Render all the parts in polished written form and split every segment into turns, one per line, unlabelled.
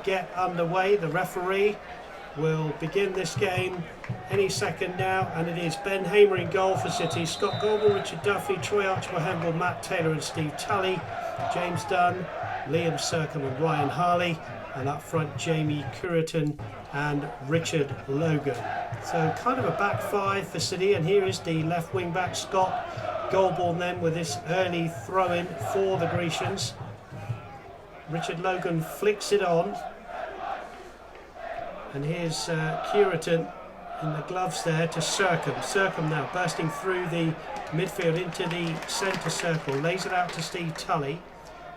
get underway. The referee will begin this game any second now, and it is Ben Hamer in goal for City. Scott Goldman, Richard Duffy, Troy Archibald-Hemble, Matt Taylor and Steve Tully, James Dunn, Liam Sercombe and Ryan Harley, and up front Jamie Curitan and Richard Logan. So kind of a back five for City, and here is the left wing back Scott Goldborn then with this early throw in for the Grecians. Richard Logan flicks it on, and here's Curitan in the gloves there to Sercombe. Sercombe now bursting through the midfield into the centre circle, lays it out to Steve Tully.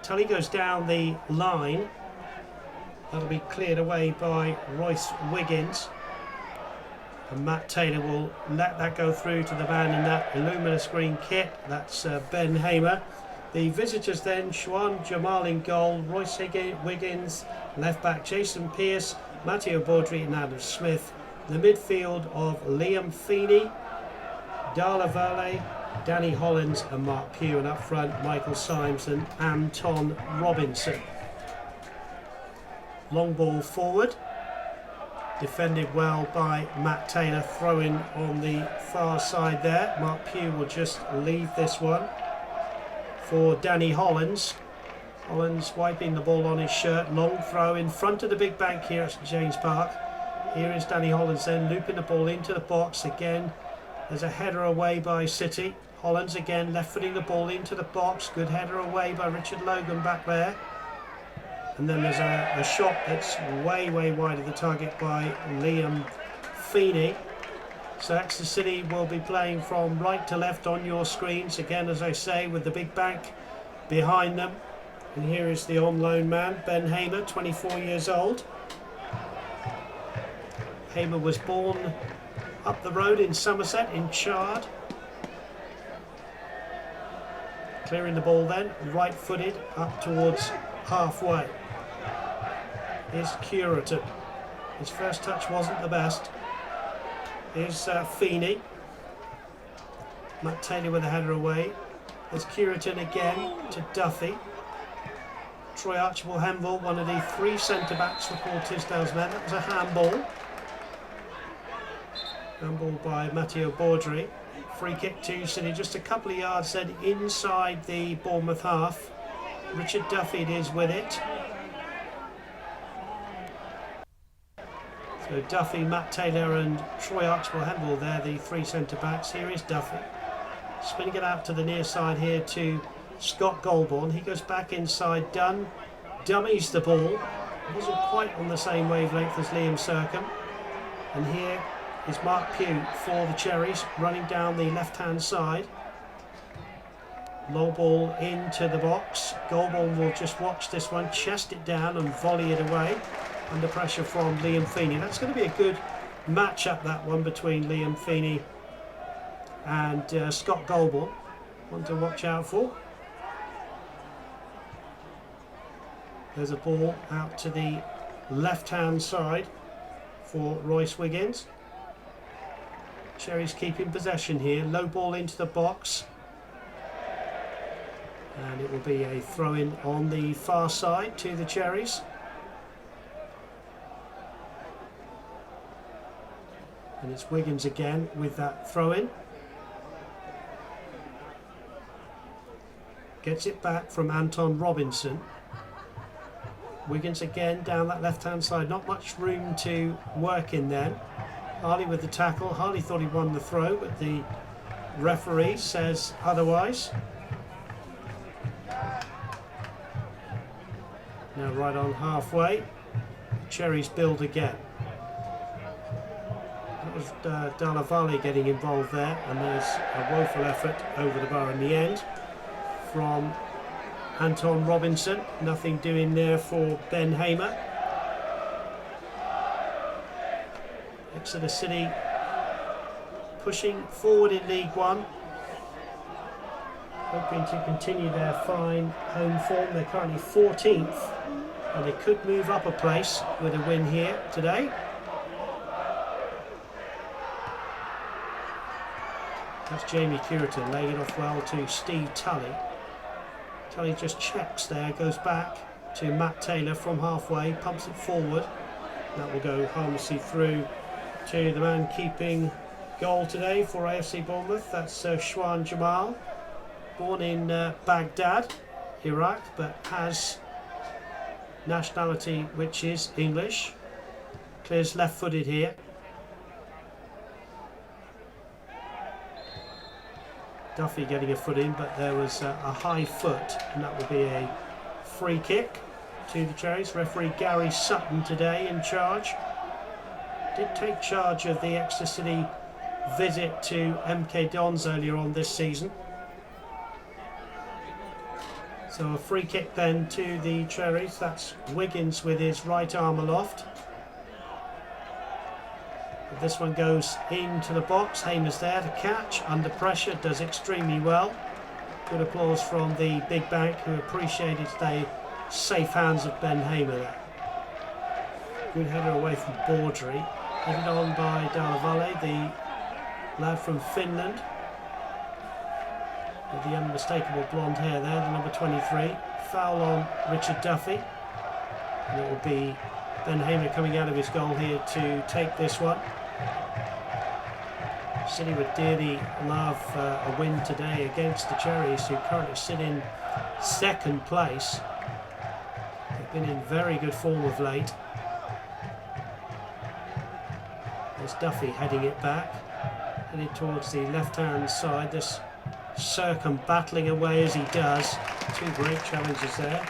Tully goes down the line. That'll be cleared away by Royce Wiggins, and Matt Taylor will let that go through to the man in that luminous green kit. That's Ben Hamer. The visitors then, Siwan Jamal in goal, Royce Wiggins, left back Jason Pearce, Matteo Baudry and Adam Smith. The midfield of Liam Feeney, Darla Valle, Danny Hollins and Mark Pugh, and up front Michael Symes and Anton Robinson. Long ball forward, defended well by Matt Taylor, throwing on the far side there. Mark Pugh will just leave this one for Danny Hollins. Hollins wiping the ball on his shirt, long throw in front of the big bank here at St James Park. Here is Danny Hollins then looping the ball into the box again. There's a header away by City. Hollins again left footing the ball into the box. Good header away by Richard Logan back there. And then there's a shot that's way wide of the target by Liam Feeney. So Exeter City will be playing from right to left on your screens. Again, as I say, with the big bank behind them. And here is the on loan man, Ben Hamer, 24 years old. Hamer was born up the road in Somerset, in Chard. Clearing the ball then, right footed up towards halfway. Here's Curitan. His first touch wasn't the best. Here's Feeney. Matt Taylor with a header away. There's Curitan again to Duffy. Troy Archibald-Hemble, one of the three centre-backs for Paul Tisdale's men. That was a handball. Handball by Matteo Baudry. Free kick to City, just a couple of yards then inside the Bournemouth half. Richard Duffy it is with it. So Duffy, Matt Taylor and Troy Archibald-Hemble, they're the three centre-backs. Here is Duffy. Spinning it out to the near side here to Scott Goldborn. He goes back inside, Dunn dummies the ball. Wasn't quite on the same wavelength as Liam Sercombe. And here is Mark Pugh for the Cherries, running down the left-hand side. Low ball into the box. Goldborn will just watch this one, chest it down and volley it away under pressure from Liam Feeney. That's going to be a good match-up, that one, between Liam Feeney and Scott Goldborn. One to watch out for. There's a ball out to the left-hand side for Royce Wiggins. Cherries keeping possession here. Low ball into the box. And it will be a throw-in on the far side to the Cherries. And it's Wiggins again with that throw-in. Gets it back from Anton Robinson. Wiggins again down that left-hand side. Not much room to work in then. Harley with the tackle. Harley thought he won the throw, but the referee says otherwise. Now right on halfway. Cherries build again. That was Darla Valle getting involved there, and there's a woeful effort over the bar in the end from Anton Robinson. Nothing doing there for Ben Hamer. Exeter City pushing forward in League One, hoping to continue their fine home form. They're currently 14th, and they could move up a place with a win here today. That's Jamie Curitan laying it off well to Steve Tully. Tully just checks there, goes back, to Matt Taylor from halfway, pumps it forward. That will go harmlessly through to the man keeping goal today for AFC Bournemouth. That's Shwan Jamal, born in Baghdad, Iraq, but has nationality which is English. Clears left-footed here. Duffy getting a foot in, but there was a high foot, and that will be a free kick to the Cherries. Referee Gary Sutton today in charge. Did take charge of the Exeter City visit to MK Dons earlier on this season. So a free kick then to the Cherries. That's Wiggins with his right arm aloft. This one goes into the box. Hamer's there to catch, under pressure, does extremely well. Good applause from the big bank, who appreciated the safe hands of Ben Hamer there. Good header away from Baudry. Headed on by Dalavalle, the lad from Finland, with the unmistakable blonde hair there, the number 23. Foul on Richard Duffy. And it will be Ben Hamer coming out of his goal here to take this one. City would dearly love a win today against the Cherries, who currently sit in second place. They've been in very good form of late. There's Duffy heading it back, headed towards the left-hand side. This Circum battling away as he does. Two great challenges there.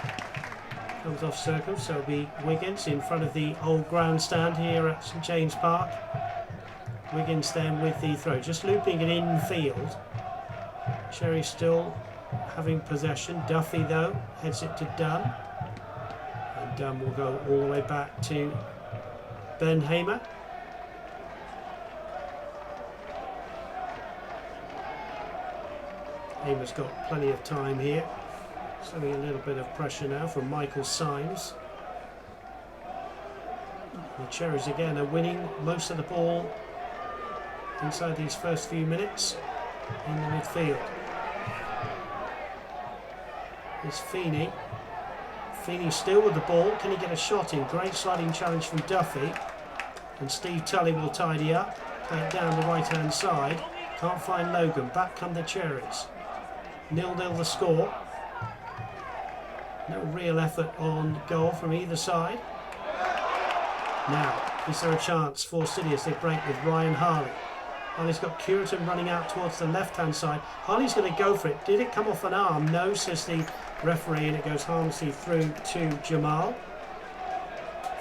Comes off Circum, so it'll be Wiggins in front of the old grandstand here at St James Park. Wiggins then with the throw, just looping it infield. Cherry still having possession. Duffy though heads it to Dunn, and Dunn will go all the way back to Ben Hamer. Hamer's got plenty of time here. It's only a little bit of pressure now from Michael Symes. The Cherries again are winning most of the ball inside these first few minutes in the midfield. It's Feeney. Feeney still with the ball. Can he get a shot in? Great sliding challenge from Duffy. And Steve Tully will tidy up. Play it down the right-hand side. Can't find Logan. Back come the Cherries. 0-0 the score. No real effort on goal from either side. Now, is there a chance for City as they break with Ryan Harley? Harley's got Curitan running out towards the left-hand side. Harley's going to go for it. Did it come off an arm? No, says the referee, and it goes harmlessly through to Jamal.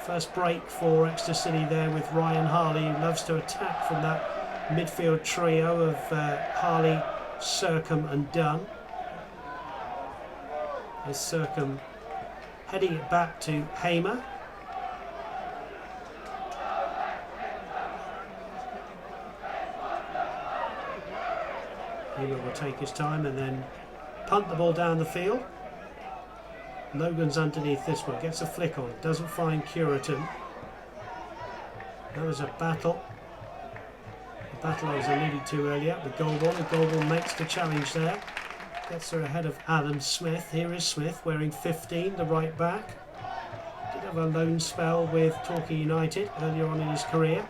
First break for Exeter City there with Ryan Harley, who loves to attack from that midfield trio of Harley, Circum and Dunn. There's Circum heading it back to Hamer. Hamer will take his time and then punt the ball down the field. Logan's underneath this one, gets a flick on, doesn't find Curitan. Now there's a battle. The battle I was alluding to earlier with Goldborn, and Goldborn makes the challenge there. Gets her ahead of Adam Smith. Here is Smith wearing 15, the right back. Did have a loan spell with Torquay United earlier on in his career.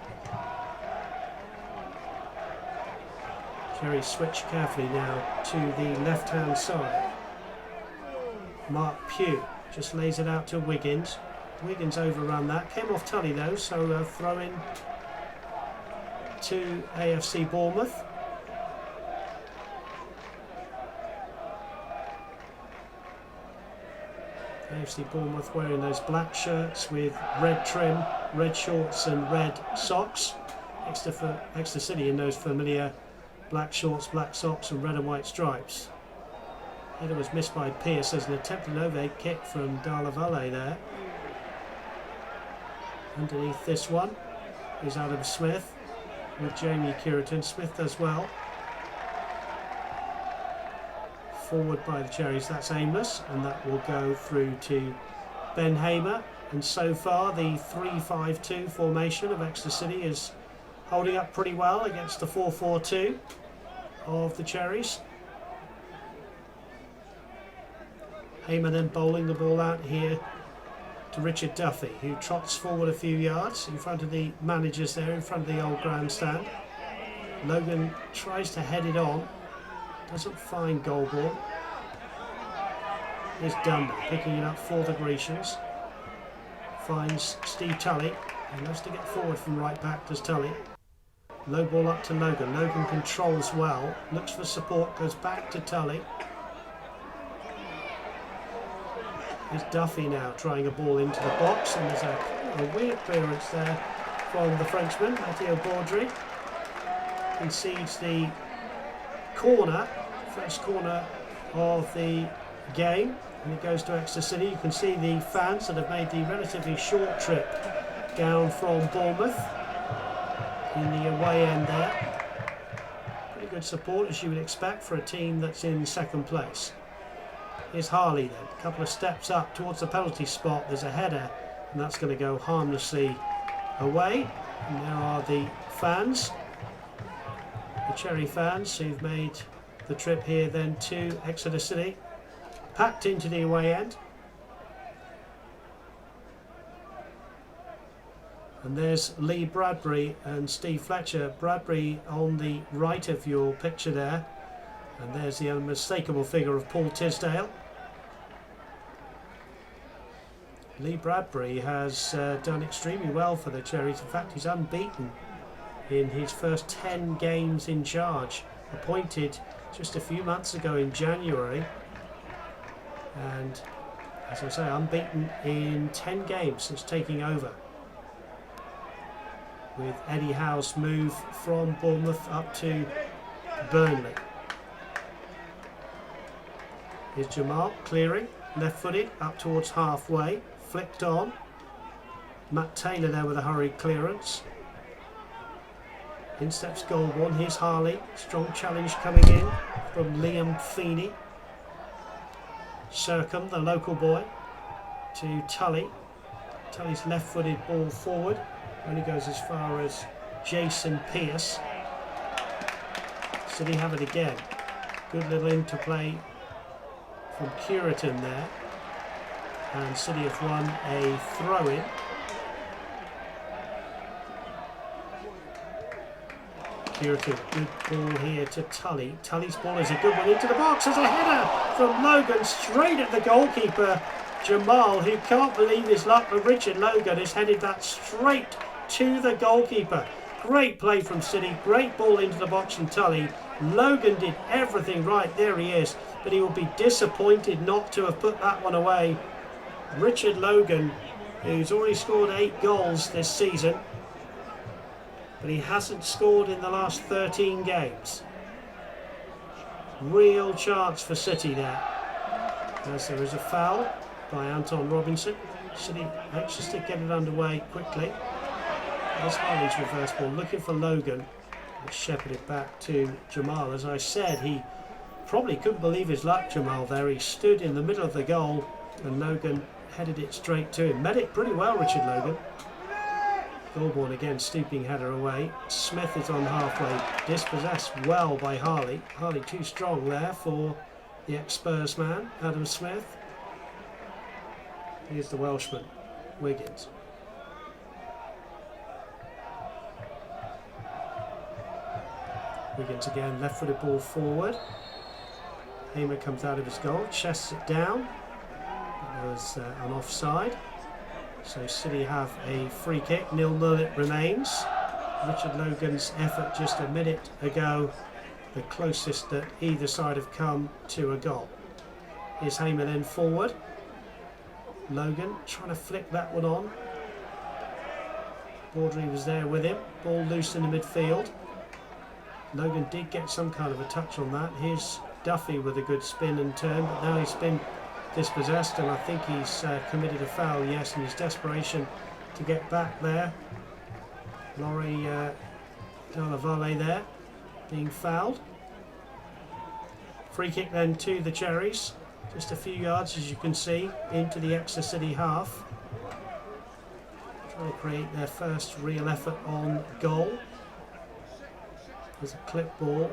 Cherry switch carefully now to the left-hand side. Mark Pugh just lays it out to Wiggins. Wiggins overrun that. Came off Tully though, so throw in to AFC Bournemouth. AFC Bournemouth wearing those black shirts with red trim, red shorts and red socks. Exeter City in those familiar black shorts, black socks and red and white stripes. Header was missed by Pearce as an attempted overhead kick from Dalavalle there. Underneath this one is Adam Smith with Jamie Curitan. Smith does well. Forward by the Cherries, that's aimless, and that will go through to Ben Hamer. And so far the 3-5-2 formation of Exeter City is holding up pretty well against the 4-4-2 of the Cherries. Hamer then bowling the ball out here to Richard Duffy, who trots forward a few yards in front of the managers there, in front of the old grandstand. Logan tries to head it on, doesn't find goal ball. Here's Dunn picking it up for the Grecians. Finds Steve Tully, and loves to get forward from right back, does Tully. Low ball up to Logan. Logan controls well, looks for support, goes back to Tully. Here's Duffy now trying a ball into the box, and there's a weird clearance there from the Frenchman, Matteo Baudry. Concedes the corner, first corner of the game, and it goes to Exeter City. You can see the fans that have made the relatively short trip down from Bournemouth in the away end there. Pretty good support, as you would expect for a team that's in second place. Here's Harley then, a couple of steps up towards the penalty spot. There's a header, and that's going to go harmlessly away. And there are the fans, the Cherry fans, who've made the trip here then to Exeter City, packed into the away end. And there's Lee Bradbury and Steve Fletcher. Bradbury on the right of your picture there, and there's the unmistakable figure of Paul Tisdale. Lee Bradbury has done extremely well for the Cherries. In fact, he's unbeaten in his first 10 games in charge, appointed just a few months ago in January, and as I say, unbeaten in 10 games since taking over, with Eddie Howe's move from Bournemouth up to Burnley. Here's Jamal clearing, left-footed, up towards halfway, flicked on. Matt Taylor there with a hurried clearance. In steps Goldborn. Here's Harley. Strong challenge coming in from Liam Feeney. Sercombe, the local boy, to Tully. Tully's left-footed ball forward. Only goes as far as Jason Pearce. City have it again. Good little interplay from Curitin there. And City have won a throw-in. Curitin, good ball here to Tully. Tully's ball is a good one into the box. There's a header from Logan straight at the goalkeeper, Jamal, who can't believe his luck, but Richard Logan has headed that straight to the goalkeeper. Great play from City, great ball into the box from Tully. Logan did everything right, there he is, but he will be disappointed not to have put that one away. Richard Logan, who's already scored 8 goals this season, but he hasn't scored in the last 13 games. Real chance for City there, as there is a foul by Anton Robinson. City anxious to get it underway quickly. There's Harley's reverse ball, looking for Logan. It's shepherded back to Jamal. As I said, he probably couldn't believe his luck, Jamal, there. He stood in the middle of the goal, and Logan headed it straight to him. Met it pretty well, Richard Logan. Goldborn again, stooping header away. Smith is on halfway, dispossessed well by Harley. Harley too strong there for the ex-Spurs man, Adam Smith. Here's the Welshman, Wiggins. Wiggins again, left-footed ball forward. Hamer comes out of his goal, chests it down. There was an offside. So City have a free kick, 0-0 it remains. Richard Logan's effort just a minute ago, the closest that either side have come to a goal. Here's Hamer then forward. Logan trying to flick that one on. Baudry was there with him. Ball loose in the midfield. Logan did get some kind of a touch on that. Here's Duffy with a good spin and turn, but now he's been dispossessed, and I think he's committed a foul, yes, in his desperation to get back there. Laurie Dalla Valle there being fouled. Free kick then to the Cherries, just a few yards, as you can see, into the Exeter City half. Trying to create their first real effort on goal. There's a clip ball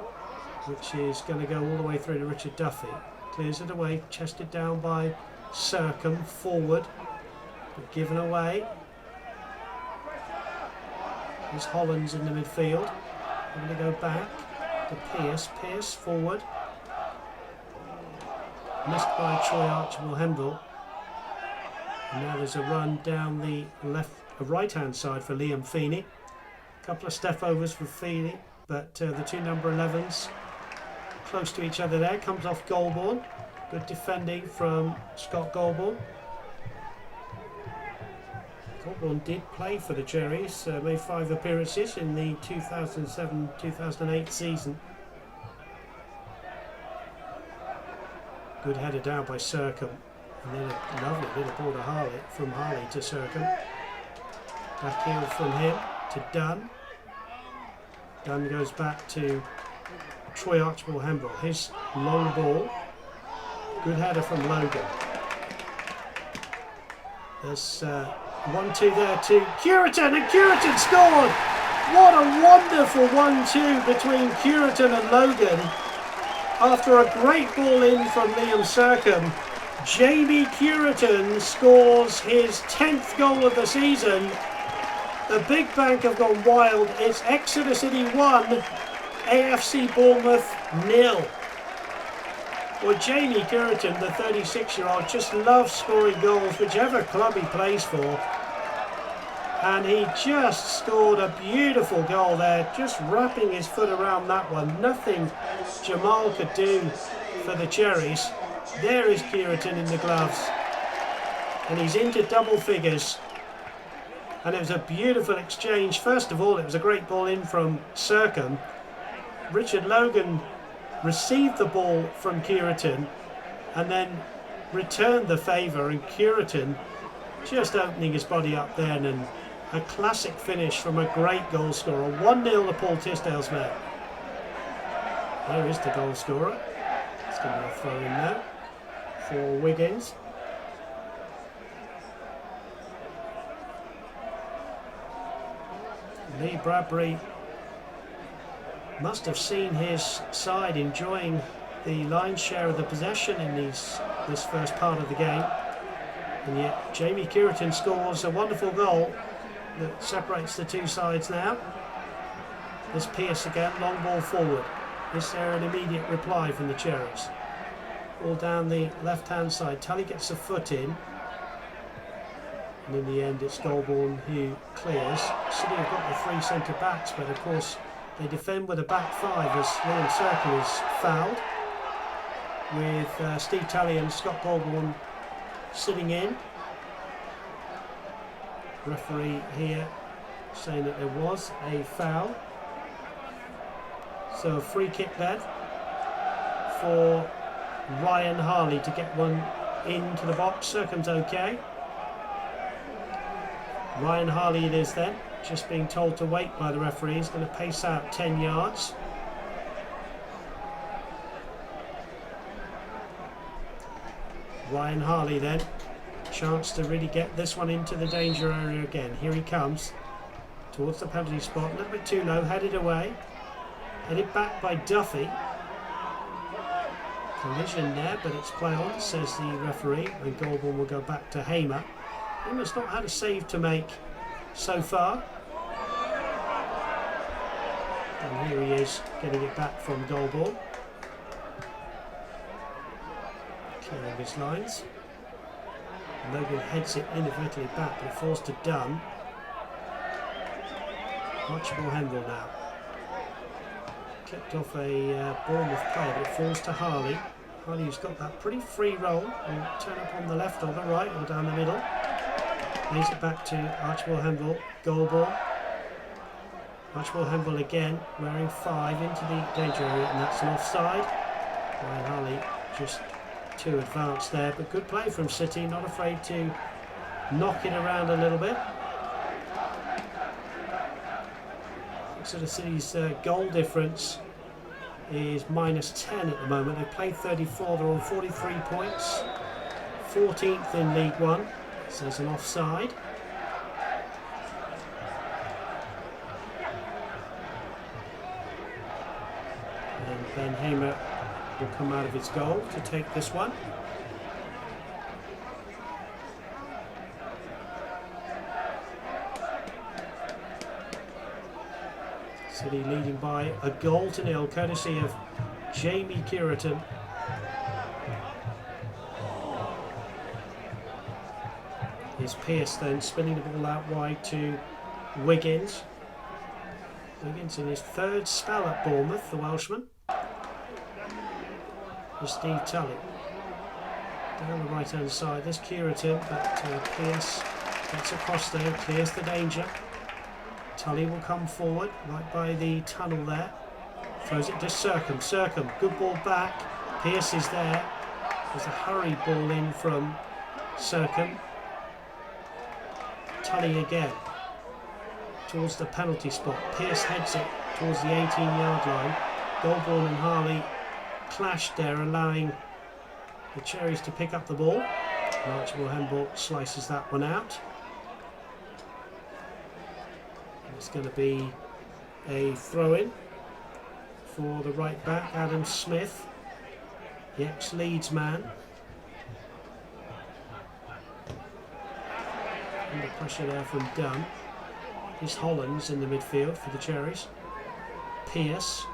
which is going to go all the way through to Richard Duffy. Clears it away, chested down by Sercombe, forward. but given away. There's Hollands in the midfield. I'm going to go back to Pearce. Pearce forward. Missed by Troy Archibald-Hemville. And now there's a run down the right-hand side for Liam Feeney. A couple of step overs for Feeney, but the two number 11s close to each other there. Comes off Goulbourne. Good defending from Scott Goulbourne. Goulbourne did play for the Cherries, made 5 appearances in the 2007-2008 season. Good header down by Sercombe, and then a lovely little ball to Harley, from Harley to Sercombe. Back heel from him to Dunn. Dunn goes back to Troy Archibald-Hemville. His long ball. Good header from Logan. There's 1-2 there to Curitan, and Curitan scored! What a wonderful 1-2 between Curitan and Logan. After a great ball in from Liam Sercombe, Jamie Curitan scores his 10th goal of the season. The Big Bank have gone wild. It's Exeter City 1, AFC Bournemouth 0. Well, Jamie Curitan, the 36-year-old, just loves scoring goals, whichever club he plays for. And he just scored a beautiful goal there, just wrapping his foot around that one. Nothing Jamal could do for the Cherries. There is Curitan in the gloves. And he's into double figures. And it was a beautiful exchange. First of all, it was a great ball in from Sercombe. Richard Logan received the ball from Curitan and then returned the favour, and Curitan just opening his body up then, and a classic finish from a great goal scorer. 1-0 to Paul Tisdale's men. There is the goal scorer. It's going to be a throw in there for Wiggins. Lee Bradbury must have seen his side enjoying the lion's share of the possession in this first part of the game, and yet Jamie Curitan scores a wonderful goal that separates the two sides now. There's Pearce again, long ball forward. Is there an immediate reply from the Cherries? All down the left hand side. Tully gets a foot in, and in the end it's Goulbourne who clears. City have got the 3 centre backs, but of course they defend with a back 5 as Liam Sercombe is fouled, with Steve Tully and Scott Goulbourne sitting in. Referee here saying that there was a foul. So a free kick there for Ryan Harley to get one into the box. Sercombe's okay. Ryan Harley it is then, just being told to wait by the referee. He's going to pace out 10 yards. Ryan Harley then, chance to really get this one into the danger area again. Here he comes towards the penalty spot, a little bit too low, headed away, headed back by Duffy. Collision there, but it's play on, says the referee, and Goulbourne will go back to Hamer. Hamer's not had a save to make so far. And here he is, getting it back from Goulbourne. Clearing his lines. Logan heads it inadvertently back, but it falls to Dunn. Archibald-Hemville now. Kept off a Bournemouth player, but it falls to Harley. Harley's got that pretty free roll. Will turn up on the left or the right or down the middle. Lays it back to Archibald-Hemville. Goulbourne. Archibald-Hemville again, wearing 5 into the danger area, and that's an offside. Ryan Harley just too advanced there, but good play from City, not afraid to knock it around a little bit. Exeter City's goal difference is -10 at the moment. They played 34, they're on 43 points, 14th in League One, so there's an offside. And Ben Hamer will come out of his goal to take this one. City leading by a goal to nil, courtesy of Jamie Kiraton. Here's Pearce then spinning the ball out wide to Wiggins. Wiggins in his third spell at Bournemouth, the Welshman. With Steve Tully. Down the right hand side, there's Kiraton, but Pearce gets across there, clears the danger. Tully will come forward, right by the tunnel there. Throws it to Circum. Circum, good ball back. Pearce is there. There's a hurried ball in from Circum. Tully again towards the penalty spot. Pearce heads it towards the 18-yard line. Goulburn and Harley clashed there, allowing the Cherries to pick up the ball. Archibald Hemble slices that one out. And it's going to be a throw-in for the right back, Adam Smith, the ex-Leeds man. Under pressure there from Dunn. Here's Hollands in the midfield for the Cherries. Pearce.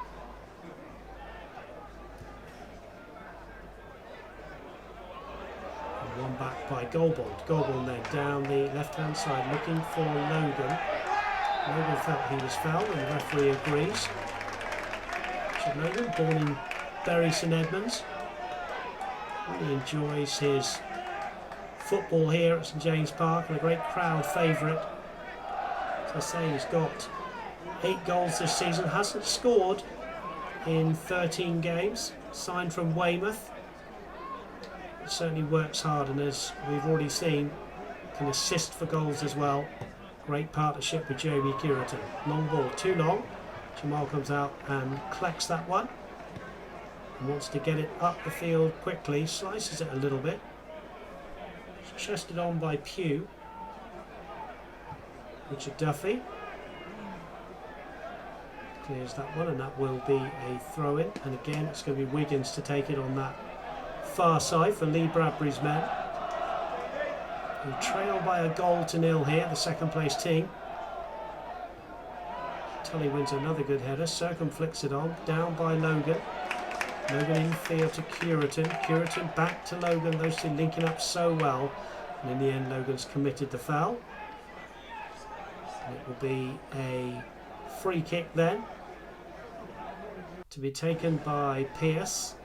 And one back by Goulburn. Goulburn then down the left-hand side looking for Logan. Logan felt he was fouled and the referee agrees. Richard Logan, born in Bury St Edmunds. Really enjoys his football here at St James Park and a great crowd favourite. As I say, he's got 8 goals this season, hasn't scored in 13 games, signed from Weymouth. He certainly works hard, and as we've already seen, can assist for goals as well. Great partnership with Jamie Kiraton. Long ball, too long. Jamal comes out and collects that one and wants to get it up the field quickly, slices it a little bit. Chested on by Pugh. Richard Duffy clears that one, and that will be a throw-in. And again, it's going to be Wiggins to take it on that far side for Lee Bradbury's men. Who trail by a goal to nil here, the second place team. Tully wins another good header. Circum flicks it on, down by Logan. Logan infield to Kiraton. Kiraton back to Logan. Those two linking up so well. And in the end, Logan's committed the foul. And it will be a free kick then, to be taken by Pearce.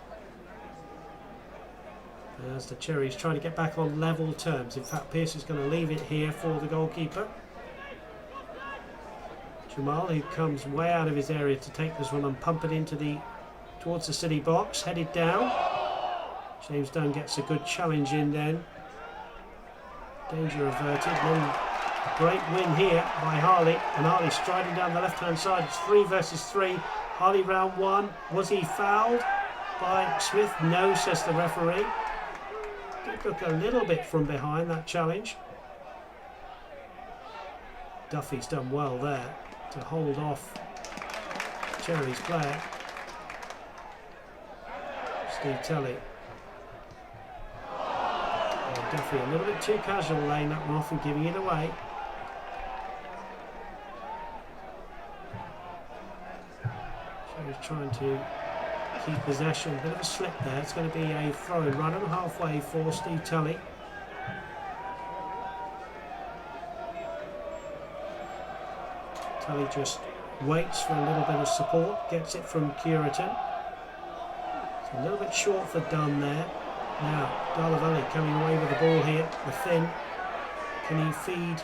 As the Cherries trying to get back on level terms. In fact, Pearce is going to leave it here for the goalkeeper. Jamal, who comes way out of his area to take this one and pump it into towards the City box, headed down. James Dunn gets a good challenge in then. Danger averted. Long great win here by Harley, and Harley striding down the left hand side. It's 3 versus 3. Harley round 1. Was he fouled by Smith? No, says the referee. Did look a little bit from behind that challenge. Duffy's done well there to hold off Cherry's player. Steve Tully. Duffy a little bit too casual, laying that one off and giving it away. Cherry's trying to keep possession. A bit of a slip there. It's going to be a throw-in right on halfway for Steve Tully. Tully just waits for a little bit of support. Gets it from Kiraton. It's a little bit short for Dunn there. Now, Dalavalli coming away with the ball here. The Finn. Can he feed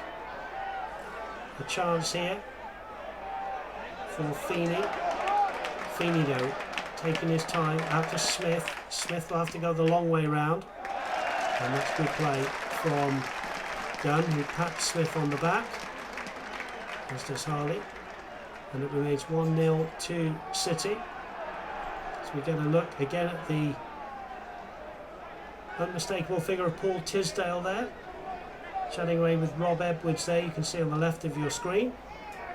a chance here for Feeney? Feeney, though, taking his time out to Smith. Smith will have to go the long way round. And that's good play from Dunn, who pats Smith on the back. As does Harley. And it remains 1-0 to City. So we get a look again at the unmistakable figure of Paul Tisdale there, chatting away with Rob Edwards there, you can see on the left of your screen,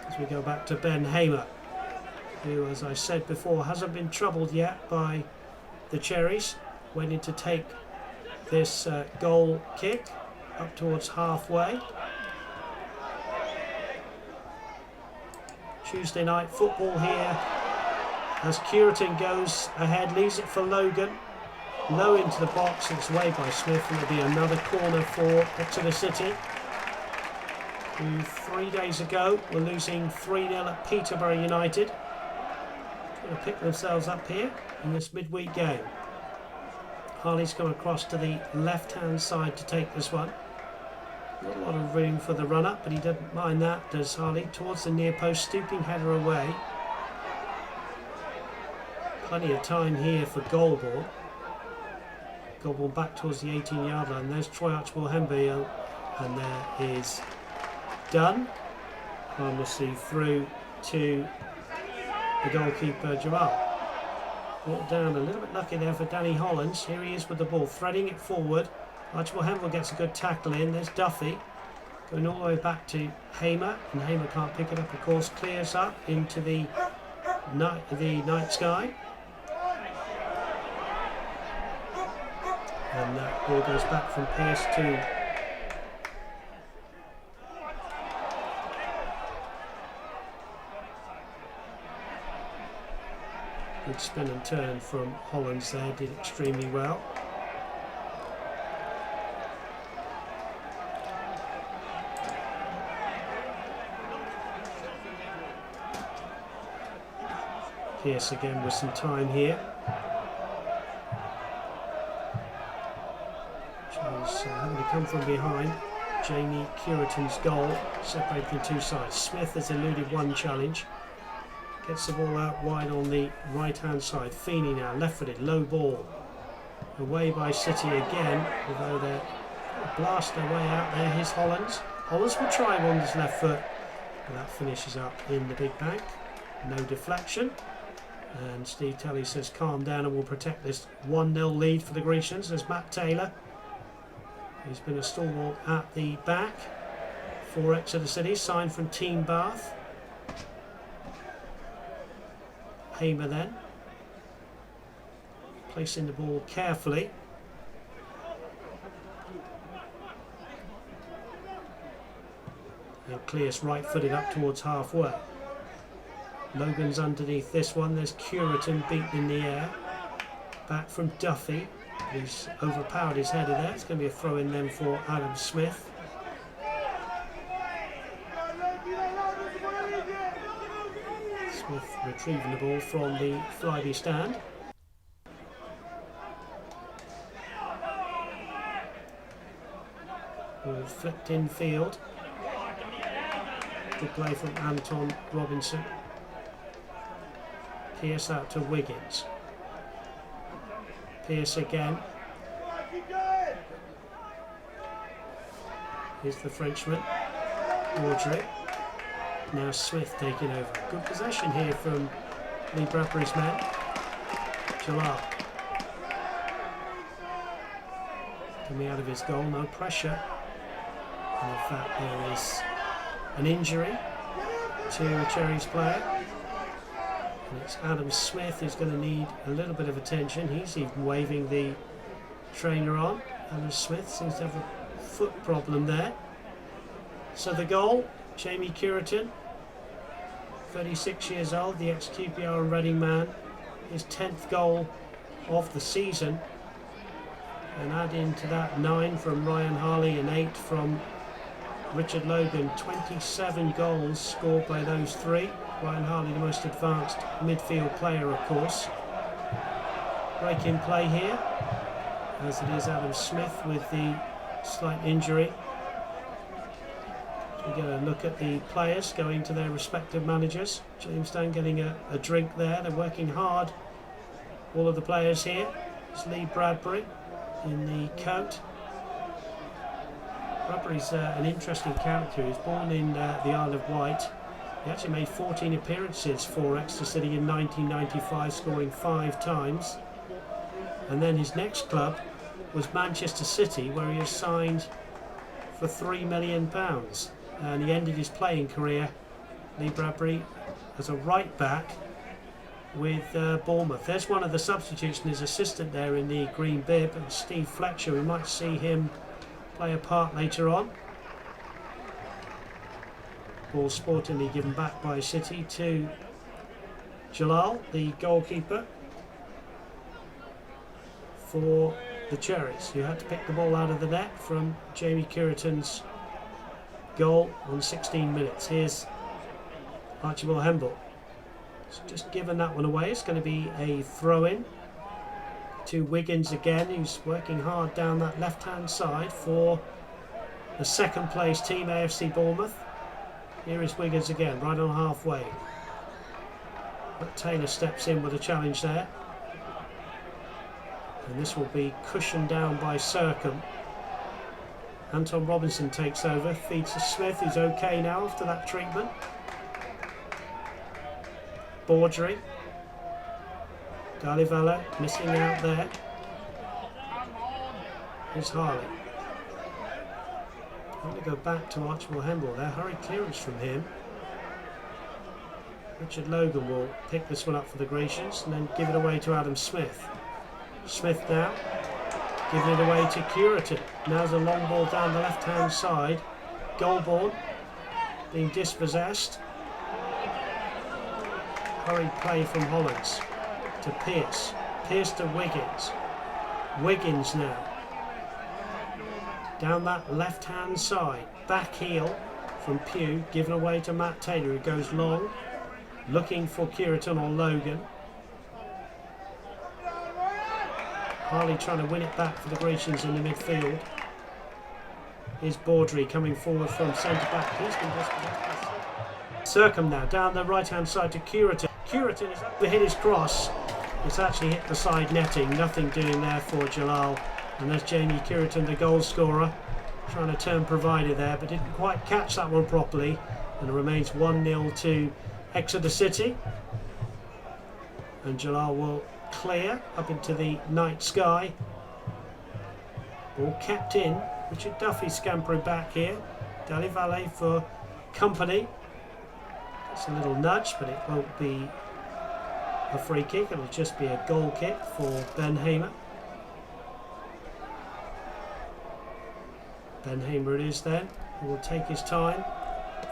as we go back to Ben Hamer, who, as I said before, hasn't been troubled yet by the Cherries, waiting to take this goal kick up towards halfway. Tuesday night football here as Curitin goes ahead, leaves it for Logan. Low into the box, it's away by Smith, and it'll be another corner for Exeter City, who 3 days ago were losing 3-0 at Peterborough United. Going to pick themselves up here in this midweek game. Harley's come across to the left-hand side to take this one. Not a lot of room for the run-up, but he doesn't mind that, does Harley. Towards the near post, stooping header away. Plenty of time here for Goldball. Goldball back towards the 18-yard line. There's Troy Archibald-Hemby, and there is done. Harmlessly through to the goalkeeper, Jamal. Brought down a little bit lucky there for Danny Hollins. Here he is with the ball, threading it forward. Archibald-Hemby gets a good tackle in. There's Duffy going all the way back to Hamer, and Hamer can't pick it up, of course. Clears up into the night sky, and that ball goes back from Pearce to good spin and turn from Hollins there, did extremely well. Pearce again with some time here. Charles having to come from behind. Jamie Curitin's goal separating the two sides. Smith has eluded one challenge. Gets the ball out wide on the right hand side. Feeney now, left footed, low ball. Away by City again, although they're blast their way out there. Here's Hollins. Hollins will try on his left foot, and that finishes up in the big bank. No deflection. And Steve Telly says calm down and we'll protect this 1-0 lead for the Grecians. There's Matt Taylor. He's been a stalwart at the back for Exeter City, signed from Team Bath. Hamer then, placing the ball carefully. And clears right footed up towards halfway. Logan's underneath this one. There's Curitin beaten in the air. Back from Duffy. He's overpowered his header there. It's going to be a throw in then for Adam Smith. Smith retrieving the ball from the Flyby stand. Ball flipped in field. Good play from Anton Robinson. Pearce out to Wiggins. Pearce again. Here's the Frenchman, Audrey. Now Smith taking over. Good possession here from Lee Bradbury's man. Jalal. Coming out of his goal, no pressure. And in fact there is an injury to a Cherries player. And it's Adam Smith who's going to need a little bit of attention. He's even waving the trainer on. Adam Smith seems to have a foot problem there. So the goal, Jamie Curitin, 36 years old, the ex-QPR and Reading man, his 10th goal of the season. And add into that 9 from Ryan Harley and 8 from Richard Logan. 27 goals scored by those three. Ryan Harley, the most advanced midfield player, of course. Break in play here, as it is Adam Smith with the slight injury. We get a look at the players going to their respective managers. Jamestown getting a drink there. They're working hard, all of the players here. It's Lee Bradbury in the coat. Bradbury's an interesting character. He was born in the Isle of Wight. He actually made 14 appearances for Exeter City in 1995, scoring 5 times. And then his next club was Manchester City, where he was signed for £3 million. And he ended his playing career, Lee Bradbury, as a right back with Bournemouth. There's one of the substitutes and his assistant there in the green bib, and Steve Fletcher. We might see him play a part later on. Ball sportingly given back by City to Jalal, the goalkeeper for the Cherries, who had to pick the ball out of the net from Jamie Curitan's goal on 16 minutes. Here's Archibald Hemble. It's just given that one away. It's going to be a throw-in to Wiggins again, who's working hard down that left-hand side for the second place team, AFC Bournemouth. Here is Wiggins again, right on halfway. But Taylor steps in with a challenge there. And this will be cushioned down by Sercombe. Anton Robinson takes over, feeds to Smith, who's okay now after that treatment. Baudry. Dalivella missing out there. Here's Harley. I'm going to go back to Archibald Hemble there. Hurried clearance from him. Richard Logan will pick this one up for the Grecians and then give it away to Adam Smith. Smith now, giving it away to Curitan. Now's a long ball down the left-hand side. Goalborn being dispossessed. Hurried play from Hollands to Pearce. Pearce to Wiggins. Wiggins now. Down that left-hand side. Back heel from Pugh, given away to Matt Taylor, who goes long, looking for Curitan or Logan. Harley trying to win it back for the Grecians in the midfield. Here's Baudry coming forward from centre-back. He's been dispossessed. Sercombe now, down the right-hand side to Curitan. Curitan is up to hit his cross. It's actually hit the side netting. Nothing doing there for Jalal. And there's Jamie Curitan, the goal scorer, trying to turn provider there, but didn't quite catch that one properly. And it remains 1-0 to Exeter City. And Jalal will clear up into the night sky. Ball kept in. Richard Duffy scampering back here. Dalivella for company. It's a little nudge, but it won't be a free kick. It'll just be a goal kick for Ben Hamer. Ben Hamer it is then, who will take his time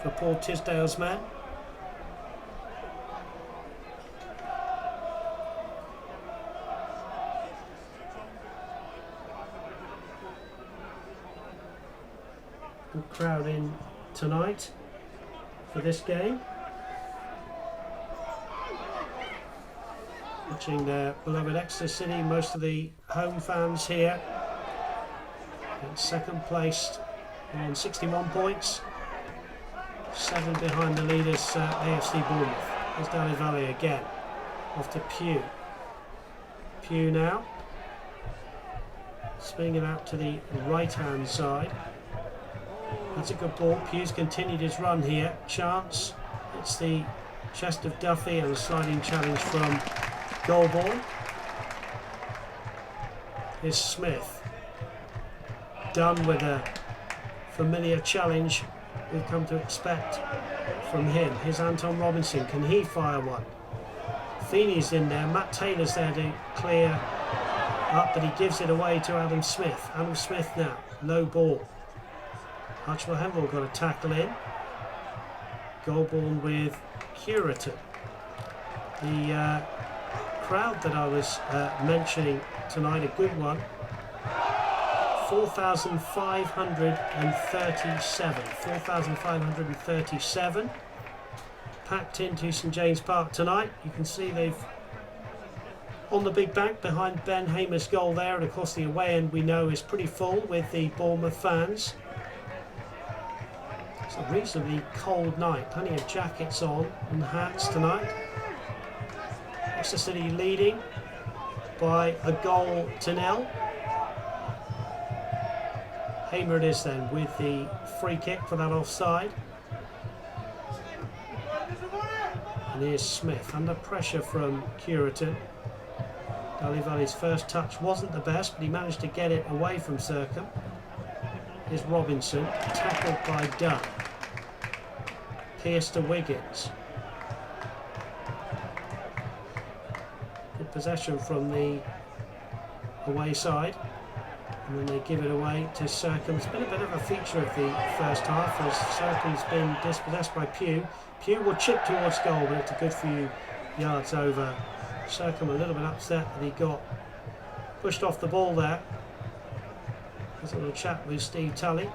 for Paul Tisdale's man. Good crowd in tonight for this game. Watching their beloved Exeter City, most of the home fans here. And second placed on 61 points. 7 behind the leaders, AFC Bournemouth. There's Dally Valley again. Off to Pugh. Pugh now. Swinging it out to the right-hand side. That's a good ball. Pugh's continued his run here. Chance. It's the chest of Duffy and a sliding challenge from Goalborn. Here's Smith. Done with a familiar challenge we've come to expect from him. Here's Anton Robinson. Can he fire one? Feeney's in there. Matt Taylor's there to clear up, but he gives it away to Adam Smith. Adam Smith now. Low ball. Archibald Hemble got a tackle in. Goalborn with Curitan. The crowd that I was mentioning tonight, a good one. 4,537 packed into St James Park tonight. You can see they've on the big bank behind Ben Hamer's goal there, and of course the away end we know is pretty full with the Bournemouth fans. It's a reasonably cold night, plenty of jackets on and hats tonight. Exeter City leading by a goal to nil. Hamer it is then with the free kick for that offside. And here's Smith under pressure from Curitan. Dalivali's first touch wasn't the best, but he managed to get it away from Sercombe. Here's Robinson, tackled by Dunn. Pearce to Wiggins. Good possession from the away side. And then they give it away to Circum. It's been a bit of a feature of the first half as Circum's been dispossessed by Pugh. Pugh will chip towards goal, but it's a good few yards over. Circum a little bit upset that he got pushed off the ball there. There's a little chat with Steve Tully.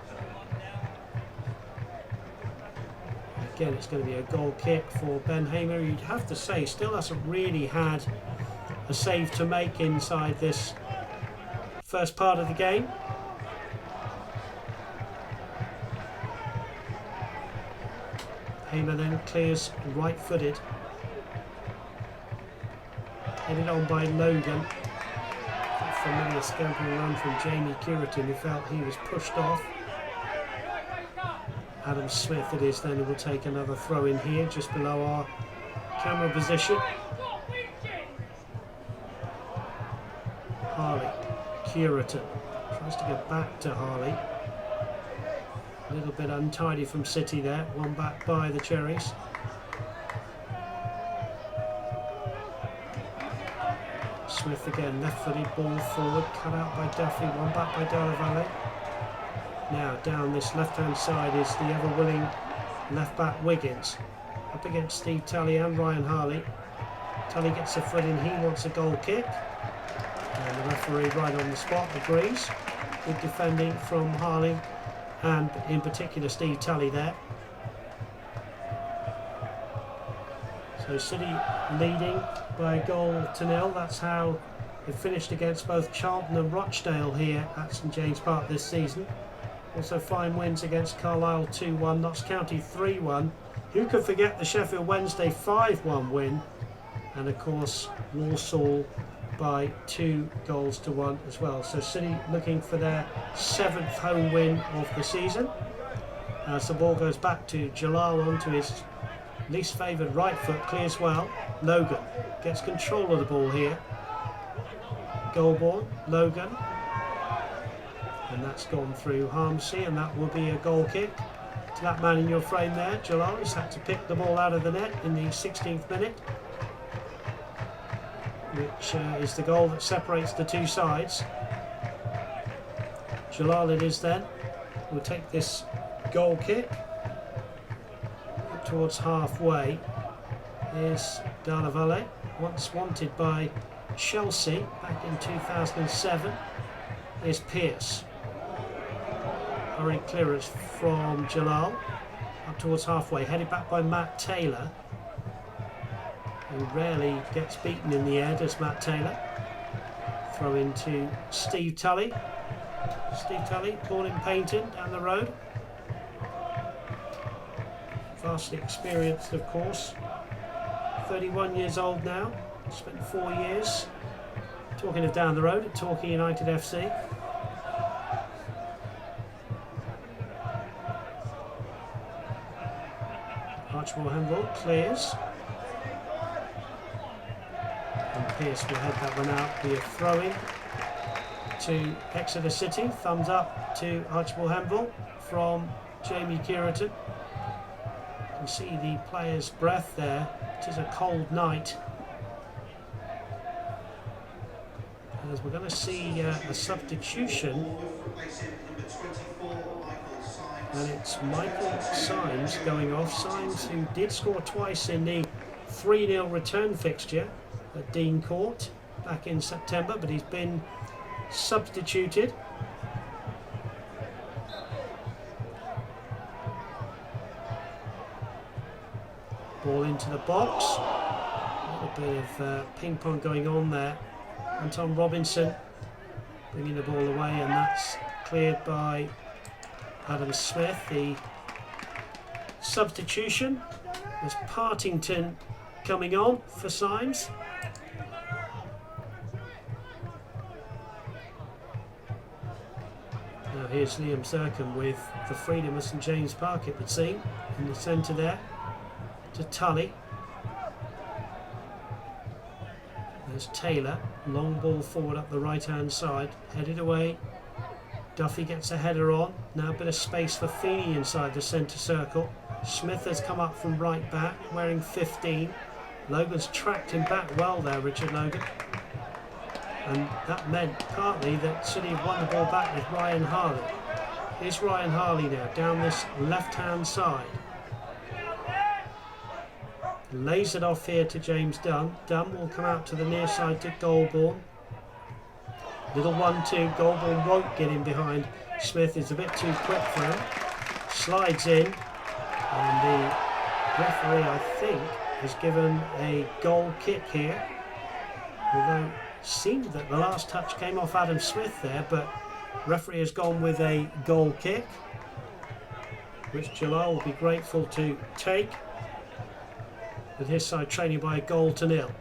Again, it's going to be a goal kick for Ben Hamer. You'd have to say, still hasn't really had a save to make inside this first part of the game. Hamer then clears right-footed. Headed on by Logan. A familiar scampering run from Jamie Curitin, who felt he was pushed off. Adam Smith it is then who will take another throw in here, just below our camera position. Harley, Curitin tries to get back to Harley. A little bit untidy from City there, one back by the Cherries. Smith again, left-footed ball forward, cut out by Duffy, one back by Dalla Valle. Now down this left-hand side is the ever-willing left-back Wiggins. Up against Steve Tully and Ryan Harley. Tully gets a foot in, he wants a goal kick. And the referee right on the spot agrees. Good defending from Harley and in particular Steve Tully there. So City leading by a goal to nil. That's how it finished against both Charlton and Rochdale here at St James Park this season. Also fine wins against Carlisle 2-1, Notts County 3-1. Who could forget the Sheffield Wednesday 5-1 win? And of course Walsall by 2-1 as well. So City looking for their 7th home win of the season. As the ball goes back to Jalal onto his least favoured right foot, clears well. Logan gets control of the ball here. Goal ball, Logan. And that's gone through Harmsey, and that will be a goal kick to that man in your frame there. Jalal has had to pick the ball out of the net in the 16th minute, which is the goal that separates the two sides. Jalal it is then. Will take this goal kick up towards halfway. Here's Dalla Valle, once wanted by Chelsea back in 2007. Here's Pearce. Hurried clearance from Jalal up towards halfway, headed back by Matt Taylor, who rarely gets beaten in the air, does Matt Taylor. Throw into Steve Tully. Steve Tully, born in Paynton, down the road. Vastly experienced, of course. 31 years old now. Spent 4 years, talking of down the road, at Torquay United FC. Archibald handball clears. And Pearce will head that one out. Be a throw-in to Exeter City. Thumbs up to Archibald handball from Jamie Curitin. You can see the player's breath there. It is a cold night. And as we're going to see a substitution. And it's Michael Symes going off. Symes, who did score twice in the 3-0 return fixture at Dean Court back in September, but he's been substituted. Ball into the box. A little bit of ping pong going on there. Anton Robinson bringing the ball away, and that's cleared by Adam Smith. The substitution was Partington coming on for Symes. Now here's Liam Zircom with the freedom of St James Park, it would seem, in the centre there, to Tully. There's Taylor, long ball forward up the right hand side, headed away. Duffy gets a header on. Now a bit of space for Feeney inside the centre circle. Smith has come up from right back, wearing 15. Logan's tracked him back well there, Richard Logan. and that meant partly that City had won the ball back with Ryan Harley. Here's Ryan Harley now down this left-hand side. Lays it off here to James Dunn. Dunn will come out to the near side to Goulbourne. Little 1-2. Goulbourne won't get in behind Smith. It's a bit too quick for him. Slides in, and the referee, I think, has given a goal kick here. Although it seemed that the last touch came off Adam Smith there, but referee has gone with a goal kick, which Jalal will be grateful to take, with his side trailing by a 1-0.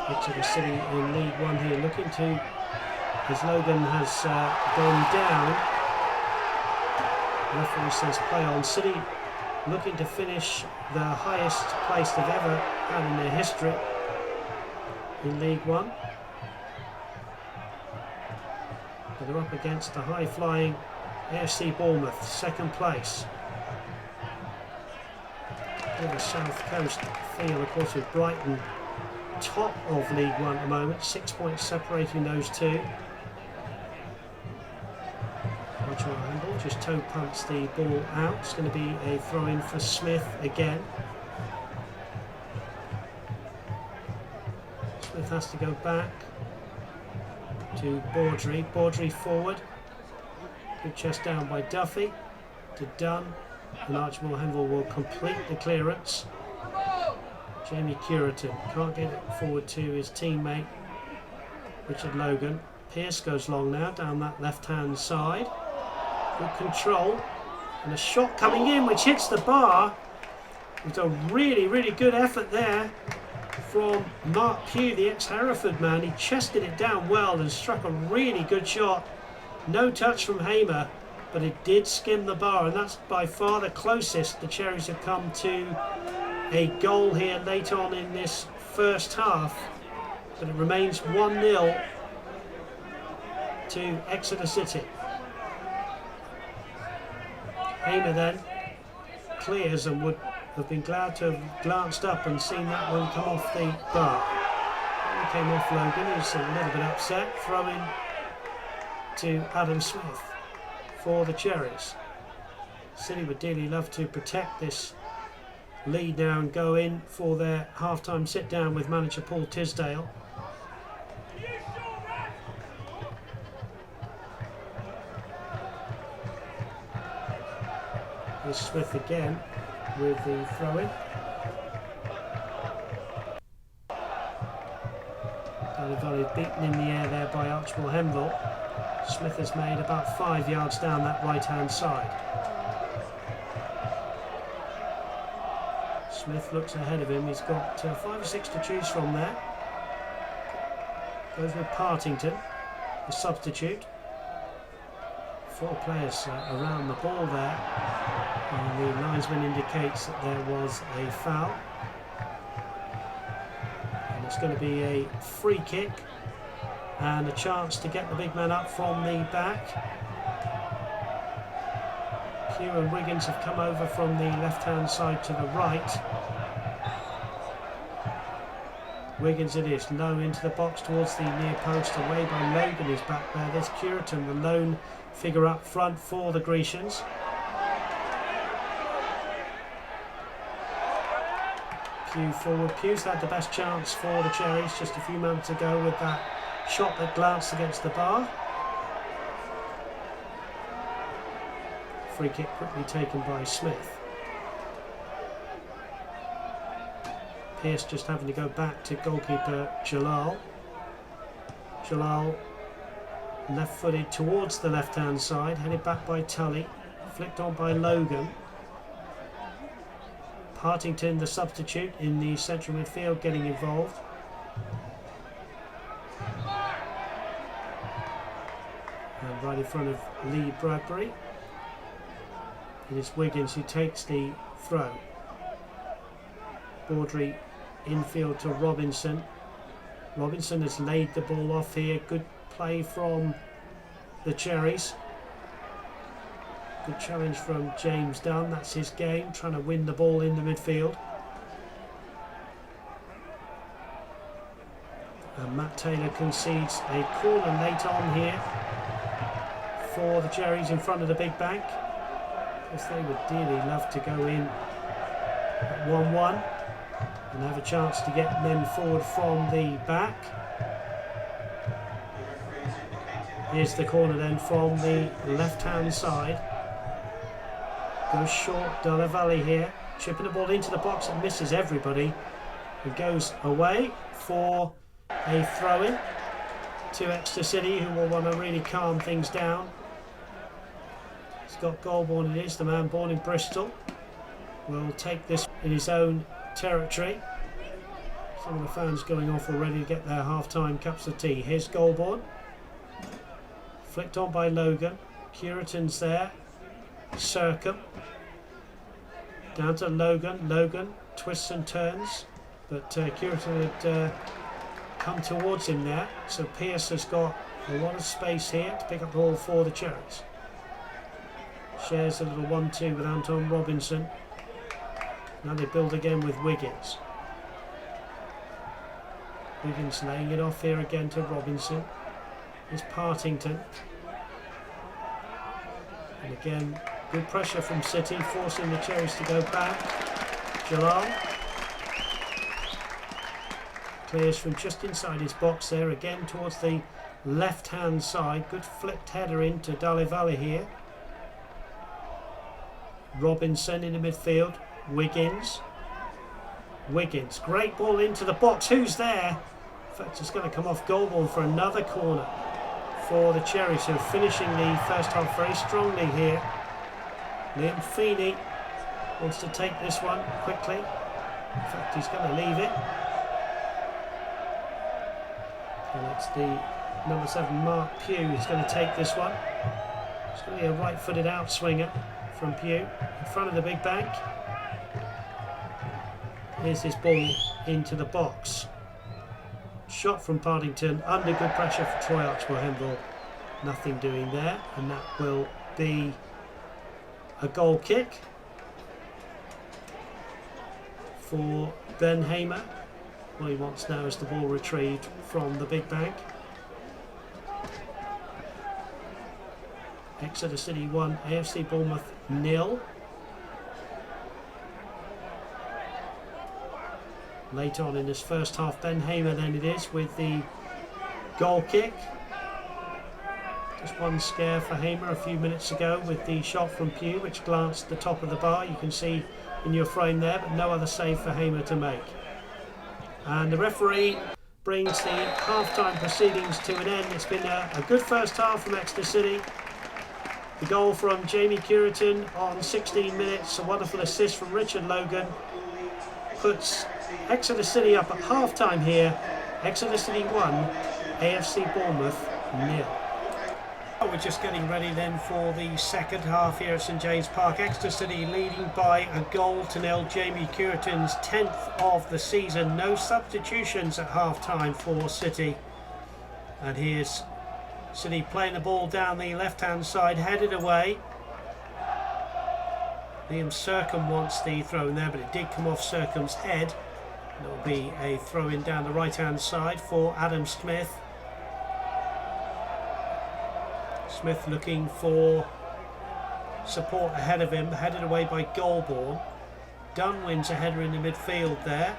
Exeter City in League One here, looking to, as Logan has gone down, the referee says play on. City looking to finish the highest place they've ever had in their history in League One. But they're up against the high-flying AFC Bournemouth, second place. With a South Coast feel, of course, with Brighton top of League One at the moment, 6 points separating those two. Handle just toe punts the ball out. It's going to be a throw in for Smith again. Smith has to go back to Baudry. Baudry forward. Good chest down by Duffy to Dunn, and Archibald Henville will complete the clearance. Jamie Curitan can't get it forward to his teammate Richard Logan. Pearce goes long now down that left-hand side. Good control, and a shot coming in which hits the bar. It's a really, really good effort there from Mark Pugh, the ex-Hereford man. He chested it down well and struck a really good shot. No touch from Hamer, but it did skim the bar, and that's by far the closest the Cherries have come to a goal here late on in this first half. But it remains 1-0 to Exeter City. Hamer then clears and would have been glad to have glanced up and seen that one come off the bar. It came off Logan, who's a little bit upset. Throw in to Adam Smith for the Cherries. City would dearly love to protect this lead now and go in for their half-time sit-down with manager Paul Tisdale. Here's Smith again with the throw-in. Volley beaten in the air there by Archibald Henville. Smith has made about 5 yards down that right-hand side. Smith looks ahead of him. He's got 5 or 6 to choose from there. Goes with Partington, the substitute. 4 players around the ball there. And the linesman indicates that there was a foul. And it's going to be a free kick and a chance to get the big man up from the back. Pugh and Wiggins have come over from the left-hand side to the right. Wiggins it is, low into the box towards the near post, away by Logan is back there. There's Curitan, the lone figure up front for the Grecians. Pugh forward. Pugh's had the best chance for the Cherries just a few moments ago with that shot that glanced against the bar. Free kick quickly taken by Smith. Pearce just having to go back to goalkeeper Jalal. Jalal left-footed towards the left-hand side, headed back by Tully, flicked on by Logan. Partington, the substitute in the central midfield, getting involved. And right in front of Lee Bradbury. It is Wiggins who takes the throw. Baudry infield to Robinson. Robinson has laid the ball off here. Good play from the Cherries. Good challenge from James Dunn. That's his game, trying to win the ball in the midfield. And Matt Taylor concedes a corner late on here for the Cherries in front of the big bank. Because they would dearly love to go in at 1-1 and have a chance to get men forward from the back. Here's the corner then from the left-hand side. Goes short, Dalla Valle here, chipping the ball into the box and misses everybody. It goes away for a throw-in to Exeter City, who will want to really calm things down. Scott Goldborn it is, the man born in Bristol, will take this in his own territory. Some of the fans going off already to get their half-time cups of tea. Here's Goldborn. Flicked on by Logan. Curitan's there. Circum. Down to Logan. Logan twists and turns, but Curitan had come towards him there. So Pearce has got a lot of space here to pick up the ball for the Cherries. Shares a little 1-2 with Anton Robinson. Now they build again with Wiggins. Wiggins laying it off here again to Robinson. Here's Partington. And again, good pressure from City, forcing the Cherries to go back. Jalal clears from just inside his box there, again towards the left-hand side. Good flipped header into Dalla Valle here. Robinson in the midfield. Wiggins. Wiggins, great ball into the box. Who's there? In fact, it's going to come off Goldborn for another corner for the Cherries, who are finishing the first half very strongly here. Liam Feeney wants to take this one quickly. In fact, he's going to leave it. And it's the number 7, Mark Pugh, who's going to take this one. It's going to be a right-footed outswinger from Pugh in front of the big bank. Here's his ball into the box. Shot from Partington under good pressure for Troy Archibald-Hemble. Nothing doing there, and that will be a goal kick for Ben Hamer. What he wants now is the ball retrieved from the big bank. Exeter City 1, AFC Bournemouth 0. Late on in this first half, Ben Hamer then it is with the goal kick. Just one scare for Hamer a few minutes ago with the shot from Pugh, which glanced the top of the bar. You can see in your frame there, but no other save for Hamer to make. And the referee brings the half-time proceedings to an end. It's been a good first half from Exeter City. The goal from Jamie Curitan on 16 minutes, a wonderful assist from Richard Logan, puts Exeter City up at half-time here. Exeter City 1, AFC Bournemouth 0. We're just getting ready then for the second half here at St James Park. Exeter City leading by a goal to nil. Jamie Curitan's 10th of the season. No substitutions at half-time for City. And here's City playing the ball down the left-hand side, headed away. Liam Circum wants the throw in there, but it did come off Circum's head. And it will be a throw in down the right-hand side for Adam Smith. Smith looking for support ahead of him, headed away by Goldborn. Dunn wins a header in the midfield there.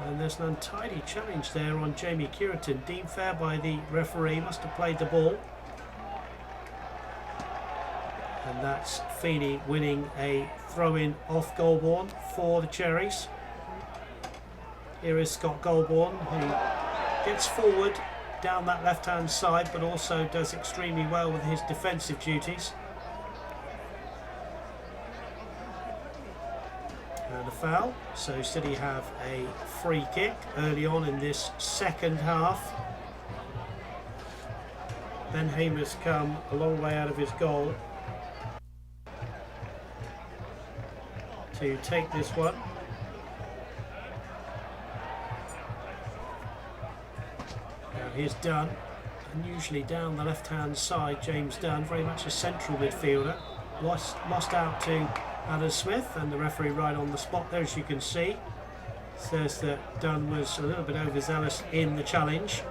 And there's an untidy challenge there on Jamie Curitan. Deemed fair by the referee, must have played the ball. And that's Feeney winning a throw-in off Goldborn for the Cherries. Here is Scott Goldborn, who gets forward down that left-hand side, but also does extremely well with his defensive duties. And a foul, so City have a free kick early on in this second half. Ben Hamer's come a long way out of his goal to take this one. Now here's Dunn, unusually down the left hand side. James Dunn, very much a central midfielder. lost out to Adam Smith, and the referee right on the spot there, as you can see, says that Dunn was a little bit overzealous in the challenge.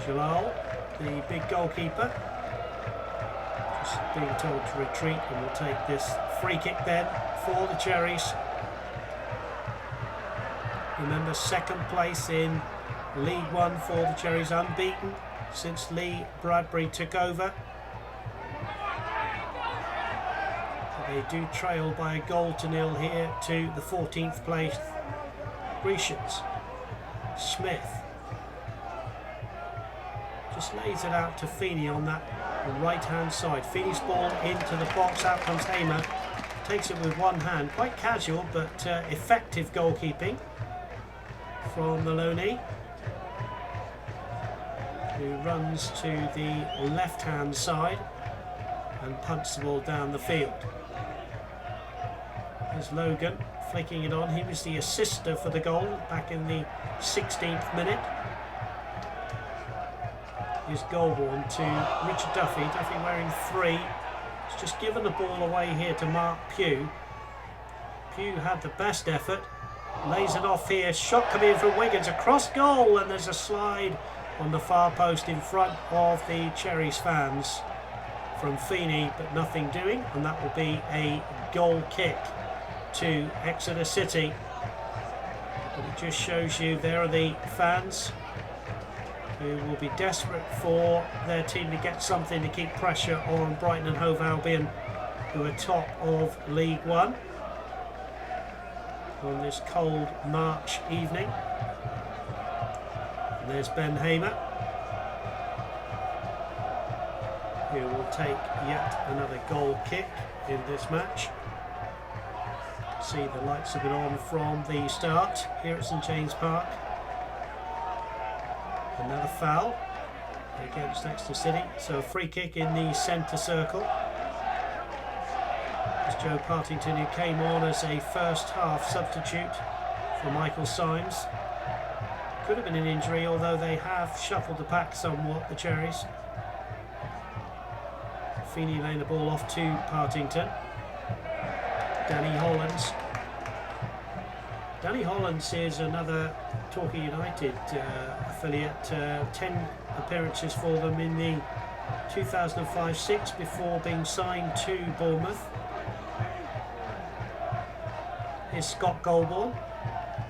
Jalal, the big goalkeeper, just being told to retreat, and will take this free kick then for the Cherries. Remember, second place in League One for the Cherries, unbeaten since Lee Bradbury took over. They do trail by a goal to nil here to the 14th place Grecians. Smith just lays it out to Feeney on that right hand side. Feeney's ball into the box, out comes Hamer, takes it with one hand, quite casual but effective goalkeeping from Maloney, who runs to the left hand side and punts the ball down the field. There's Logan flicking it on. He was the assister for the goal back in the 16th minute. Here's Goldborn to Richard Duffy. Duffy wearing 3. He's just given the ball away here to Mark Pugh. Pugh had the best effort. Lays it off here. Shot coming in from Wiggins across goal, and there's a slide on the far post in front of the Cherries fans from Feeney, but nothing doing, and that will be a goal kick to Exeter City. But it just shows you there are the fans who will be desperate for their team to get something to keep pressure on Brighton and Hove Albion, who are top of League One on this cold March evening. And there's Ben Hamer, who will take yet another goal kick in this match. See, the lights have been on from the start here at St James Park. Another foul against Exeter City, so a free kick in the centre circle. It's Joe Partington, who came on as a first half substitute for Michael Symes. Could have been an injury, although they have shuffled the pack somewhat, the Cherries. Feeney laying the ball off to Partington. Danny Hollands. Danny Hollands is another Torquay United affiliate. 10 appearances for them in the 2005-06 before being signed to Bournemouth. Here's Scott Goldborn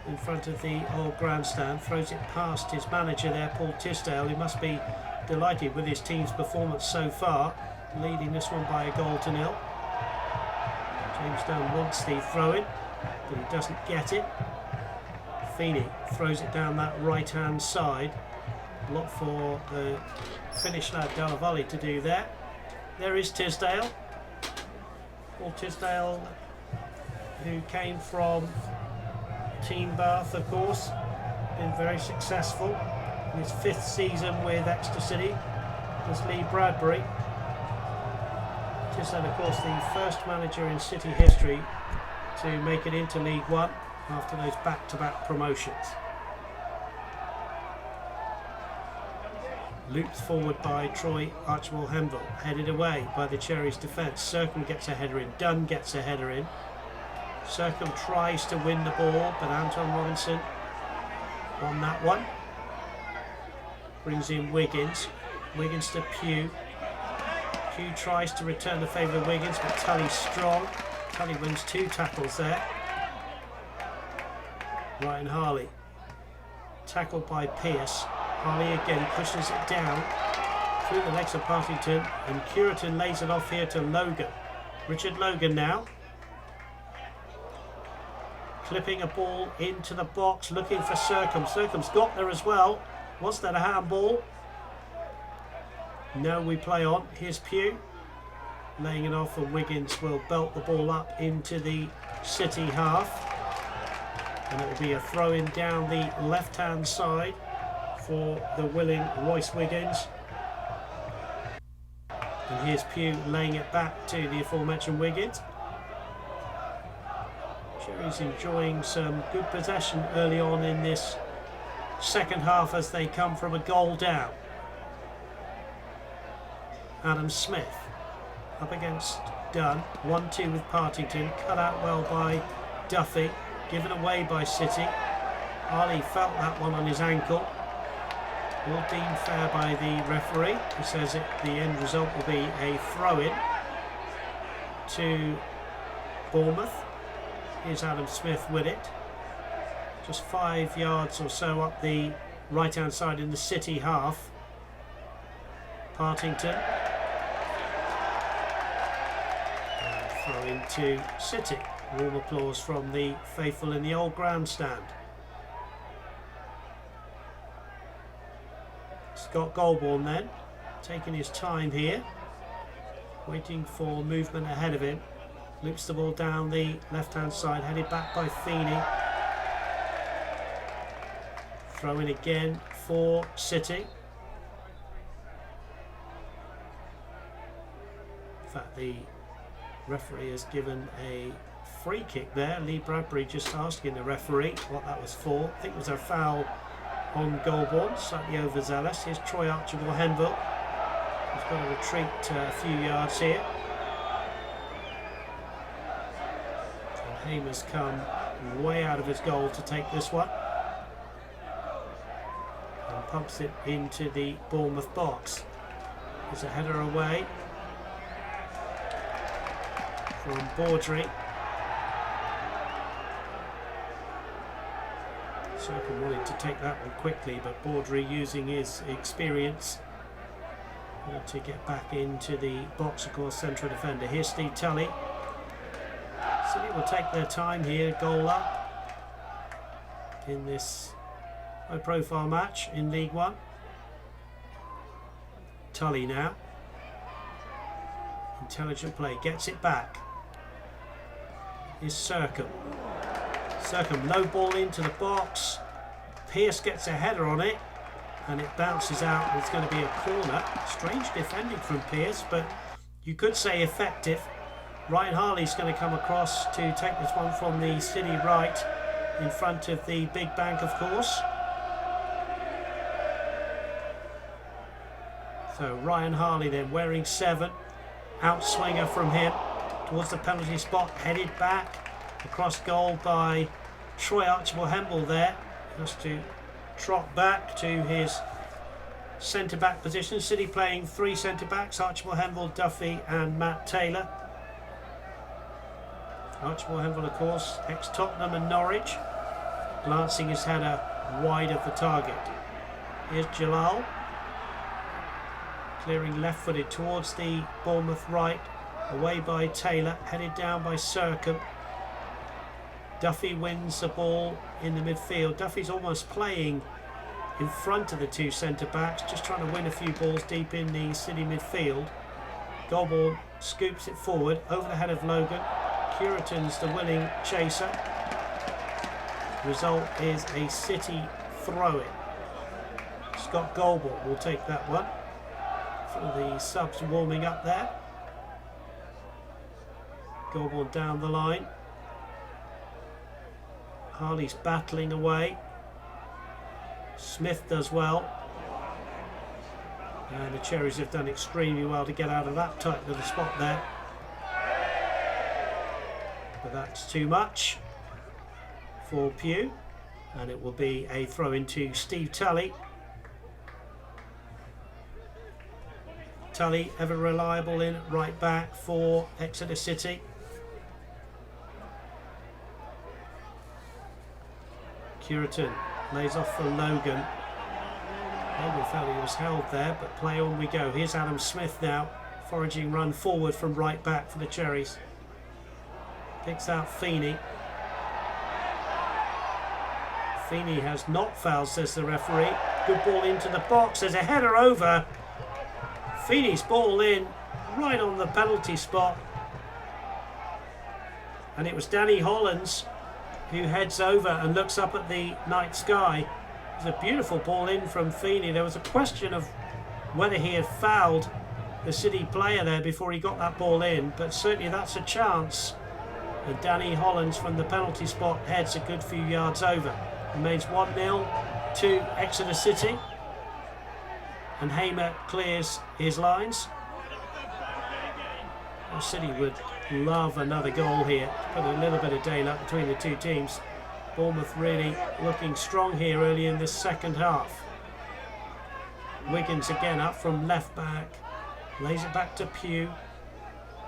in front of the old grandstand, throws it past his manager there, Paul Tisdale, who must be delighted with his team's performance so far, leading this one by a goal to nil. James Dunn wants the throw-in, but he doesn't get it. Feeney throws it down that right-hand side. A lot for the Finnish lad Delavalli to do there. There is Tisdale. Paul Tisdale, who came from Team Bath, of course, been very successful in his 5th season with Exeter City. There's Lee Bradbury. Tisdale, of course, the first manager in City history to make it into League One after those back-to-back promotions. Looped forward by Troy Archibald-Hemville, headed away by the Cherries' defence. Sercombe gets a header in, Dunn gets a header in. Sercombe tries to win the ball, but Anton Robinson on that one. Brings in Wiggins. Wiggins to Pugh. Pugh tries to return the favour of Wiggins, but Tully's strong. Tully wins 2 tackles there. Ryan Harley. Tackled by Pearce. Harley again pushes it down through the legs of Partington, and Curitan lays it off here to Logan. Richard Logan now. Clipping a ball into the box, looking for Sercombe. Sercombe's got there as well. Was that a handball? No, we play on. Here's Pugh. Laying it off, and Wiggins will belt the ball up into the City half. And it will be a throw-in down the left-hand side for the willing Royce Wiggins. And here's Pugh laying it back to the aforementioned Wiggins. Cherries enjoying some good possession early on in this second half as they come from a goal down. Adam Smith. Up against Dunn. 1-2 with Partington. Cut out well by Duffy. Given away by City. Harley felt that one on his ankle. All deemed fair by the referee, who says the end result will be a throw-in to Bournemouth. Here's Adam Smith with it. Just 5 yards or so up the right-hand side in the City half. Partington. And throw into City. Warm applause from the faithful in the old grandstand. Scott Goulbourne then, taking his time here, waiting for movement ahead of him. Loops the ball down the left-hand side, headed back by Feeney. Throw in again for City. In fact, the referee has given a free kick there. Lee Bradbury just asking the referee what that was for. I think it was a foul on Goulbourne, slightly overzealous. Here's Troy Archibald-Henville. He's got to retreat a few yards here. And Hamer's come way out of his goal to take this one. And pumps it into the Bournemouth box. There's a header away from Baudry. Circle wanted to take that one quickly, but Baudry, using his experience, to get back into the box, of course, central defender. Here's Steve Tully. City will take their time here, goal up in this high-profile match in League One. Tully now. Intelligent play, gets it back. Here's Circum. Circum, low ball into the box. Pearce gets a header on it and it bounces out. It's going to be a corner. Strange defending from Pearce, but you could say effective. Ryan Harley's going to come across to take this one from the City right in front of the big bank, of course. So Ryan Harley then, wearing 7. Outswinger from him towards the penalty spot, headed back across goal by Troy Archibald-Henville there. He has to trot back to his centre-back position. City playing 3 centre-backs, Archibald-Henville, Duffy and Matt Taylor. Archibald-Henville, of course, ex-Tottenham and Norwich, glancing his header wide of the target. Here's Jalal, clearing left-footed towards the Bournemouth right, away by Taylor, headed down by Circum. Duffy wins the ball in the midfield. Duffy's almost playing in front of the 2 centre-backs, just trying to win a few balls deep in the City midfield. Goulbourne scoops it forward, over the head of Logan. Curitan's the willing chaser. Result is a City throw-in. Scott Goulbourne will take that one. For the subs warming up there. Goulbourne down the line. Harley's battling away. Smith does well. And the Cherries have done extremely well to get out of that tight little spot there. But that's too much for Pugh. And it will be a throw into Steve Tully. Tully, ever reliable in right back for Exeter City. Curitan lays off for Logan. Logan felt he was held there, but play on we go. Here's Adam Smith now, foraging run forward from right back for the Cherries. Picks out Feeney. Feeney has not fouled, says the referee. Good ball into the box. There's a header over. Feeney's ball in right on the penalty spot. And it was Danny Hollands who heads over and looks up at the night sky. It was a beautiful ball in from Feeney. There was a question of whether he had fouled the City player there before he got that ball in, but certainly that's a chance. And Danny Hollands from the penalty spot heads a good few yards over. Remains 1-0 to Exeter City. And Hamer clears his lines. City would love another goal here, put a little bit of daylight between the two teams. Bournemouth really looking strong here early in this second half. Wiggins again up from left back, lays it back to Pugh.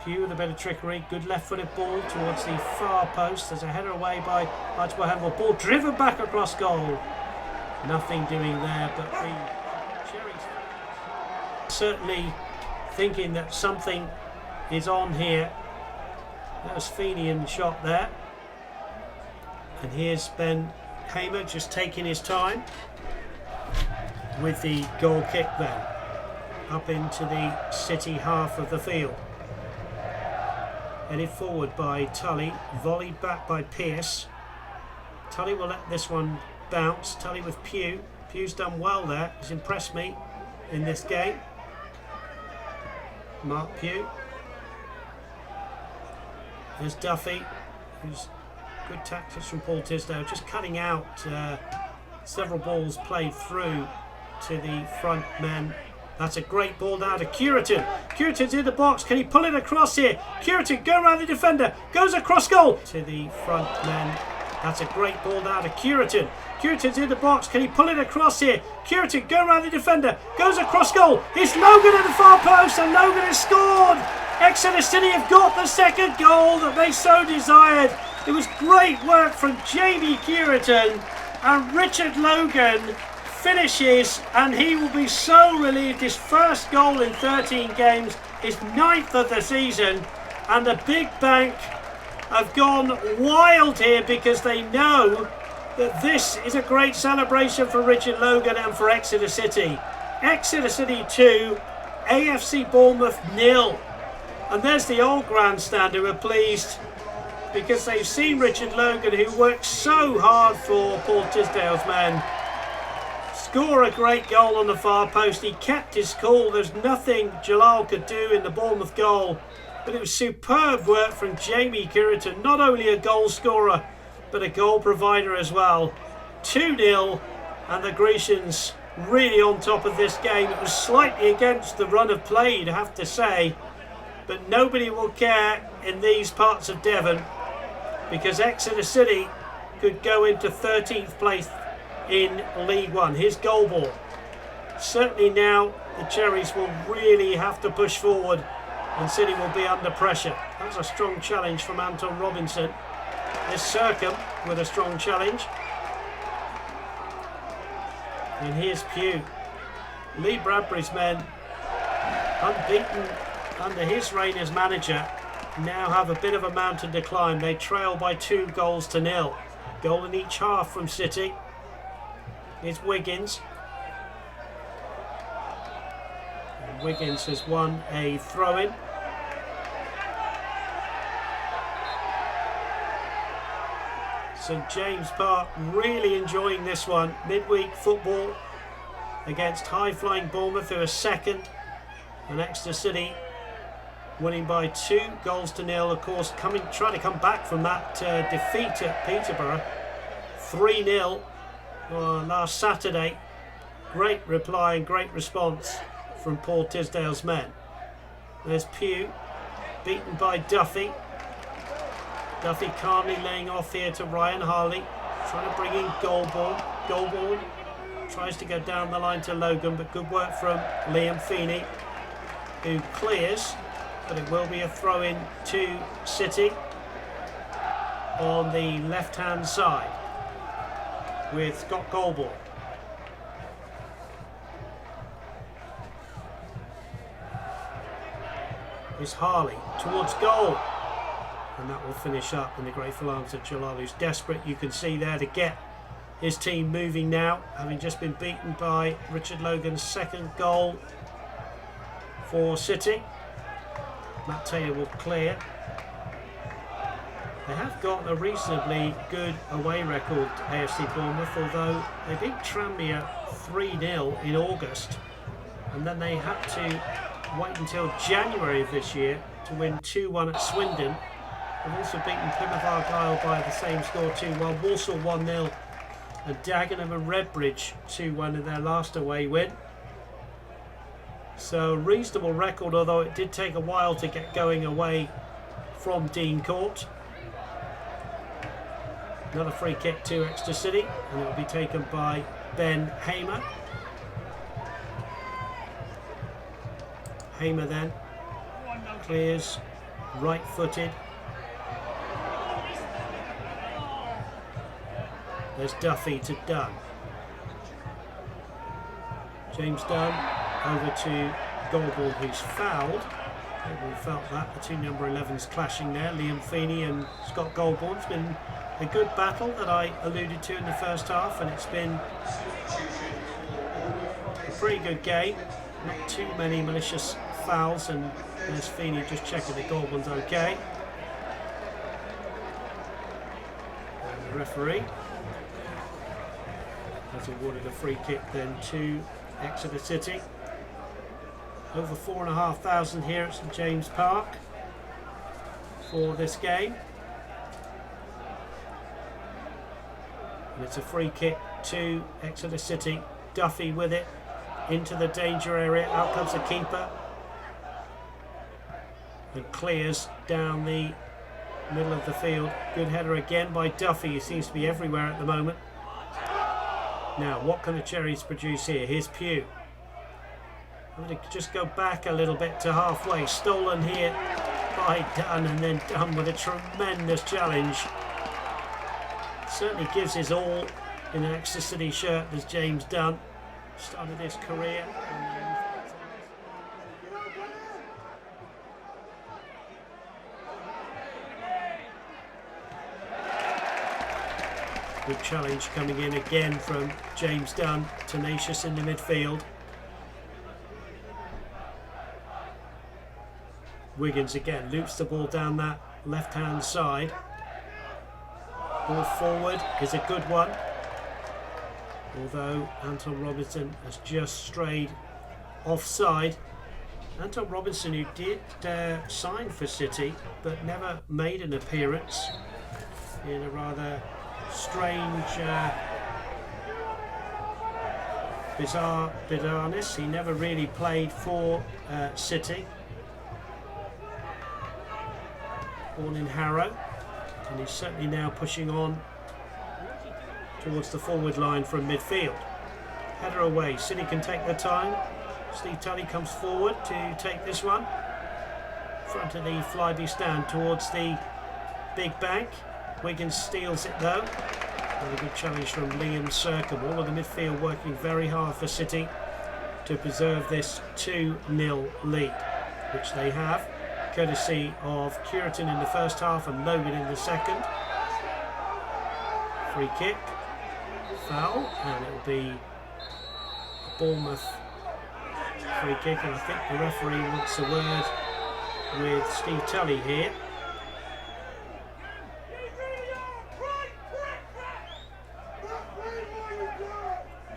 Pugh with a bit of trickery, good left-footed ball towards the far post. There's a header away by Archibald. Ball driven back across goal. Nothing doing there, but the Cherries certainly thinking that something is on here. That was Fenian shot there. And here's Ben Hamer just taking his time with the goal kick then. Up into the City half of the field. Headed forward by Tully, volleyed back by Pearce. Tully will let this one bounce. Tully with Pugh. Pugh's done well there. He's impressed me in this game. Mark Pugh. There's Duffy, who's good tactics from Paul Tisdale, just cutting out several balls played through to the front men. That's a great ball now to Curitin. Curitin's in the box. Can he pull it across here? Curitin, go around the defender. Goes across goal to the front men. That's a great ball now to Curitin. Curitin's in the box. Can he pull it across here? Curitin, go around the defender. Goes across goal. It's Logan at the far post, and Logan has scored. Exeter City have got the second goal that they so desired. It was great work from Jamie Curitin, and Richard Logan finishes, and he will be so relieved. His first goal in 13 games, his 9th of the season, and the big bank have gone wild here because they know that this is a great celebration for Richard Logan and for Exeter City. Exeter City 2, AFC Bournemouth 0. And there's the old grandstand who are pleased because they've seen Richard Logan, who worked so hard for Paul Tisdale's men, score a great goal on the far post. He kept his cool. There's nothing Jalal could do in the Bournemouth goal. But it was superb work from Jamie Curitin, not only a goal scorer, but a goal provider as well. 2-0, and the Grecians really on top of this game. It was slightly against the run of play, you'd have to say, but nobody will care in these parts of Devon because Exeter City could go into 13th place in League One. Here's goal ball. Certainly now the Cherries will really have to push forward and City will be under pressure. That was a strong challenge from Anton Robinson. There's Circum with a strong challenge. And here's Pugh. Lee Bradbury's men, unbeaten under his reign as manager, now have a bit of a mountain to climb. They trail by 2-0. Goal in each half from City. Here's Wiggins. And Wiggins has won a throw-in. St James Park really enjoying this one. Midweek football against high-flying Bournemouth, who are second, and Exeter City winning by 2-0. Of course, trying to come back from that defeat at Peterborough, 3-0 last Saturday. Great reply and great response from Paul Tisdale's men. There's Pugh, beaten by Duffy. Duffy calmly laying off here to Ryan Harley, trying to bring in Goldborn. Goldborn tries to go down the line to Logan, but good work from Liam Feeney, who clears, but it will be a throw-in to City on the left-hand side with Scott Goldborn. Is Harley towards goal. And that will finish up in the grateful arms of Jalal, who's desperate, you can see there, to get his team moving now, having just been beaten by Richard Logan's second goal for City. Matt Taylor will clear. They have got a reasonably good away record, AFC Bournemouth, although they beat Tranmere 3-0 in August, and then they had to wait until January of this year to win 2-1 at Swindon. They've also beaten Plymouth Argyle by the same score 2-1, Walsall 1-0, and Dagenham and Redbridge 2-1 in their last away win. So reasonable record, although it did take a while to get going away from Dean Court. Another free kick to Exeter City, and it will be taken by Ben Hamer. Hamer then clears, right-footed. There's Duffy to Dunn. James Dunn over to Goldball, who's fouled. We felt that, the two number 11s clashing there, Liam Feeney and Scott Goldborn. It's been a good battle that I alluded to in the first half, and it's been a pretty good game. Not too many malicious fouls, and there's Feeney just checking that Goldborn's okay. And the referee has awarded a free kick then to Exeter City. Over 4,500 here at St James Park for this game. And it's a free kick to Exeter City. Duffy with it into the danger area. Out comes the keeper and clears down the middle of the field. Good header again by Duffy, who seems to be everywhere at the moment. Now, what can the Cherries produce here? Here's Pugh. I'm going to just go back a little bit to halfway. Stolen here by Dunn, and then Dunn with a tremendous challenge. Certainly gives his all in an Exeter City shirt, as James Dunn. Started his career. Good challenge coming in again from James Dunn. Tenacious in the midfield. Wiggins again loops the ball down that left-hand side. Ball forward is a good one, although Anton Robinson has just strayed offside. Anton Robinson, who did sign for City but never made an appearance in a rather strange, bizarreness. He never really played for City. Born in Harrow, and he's certainly now pushing on towards the forward line from midfield. Header away. City can take their time. Steve Tully comes forward to take this one. Front of the Flyby stand towards the big bank. Wiggins steals it though. And a good challenge from Liam Sercombe. All of the midfield working very hard for City to preserve this 2-0 lead, which they have, courtesy of Curitin in the first half and Logan in the second. Free kick, foul, and it will be a Bournemouth free kick, and I think the referee wants a word with Steve Tully here.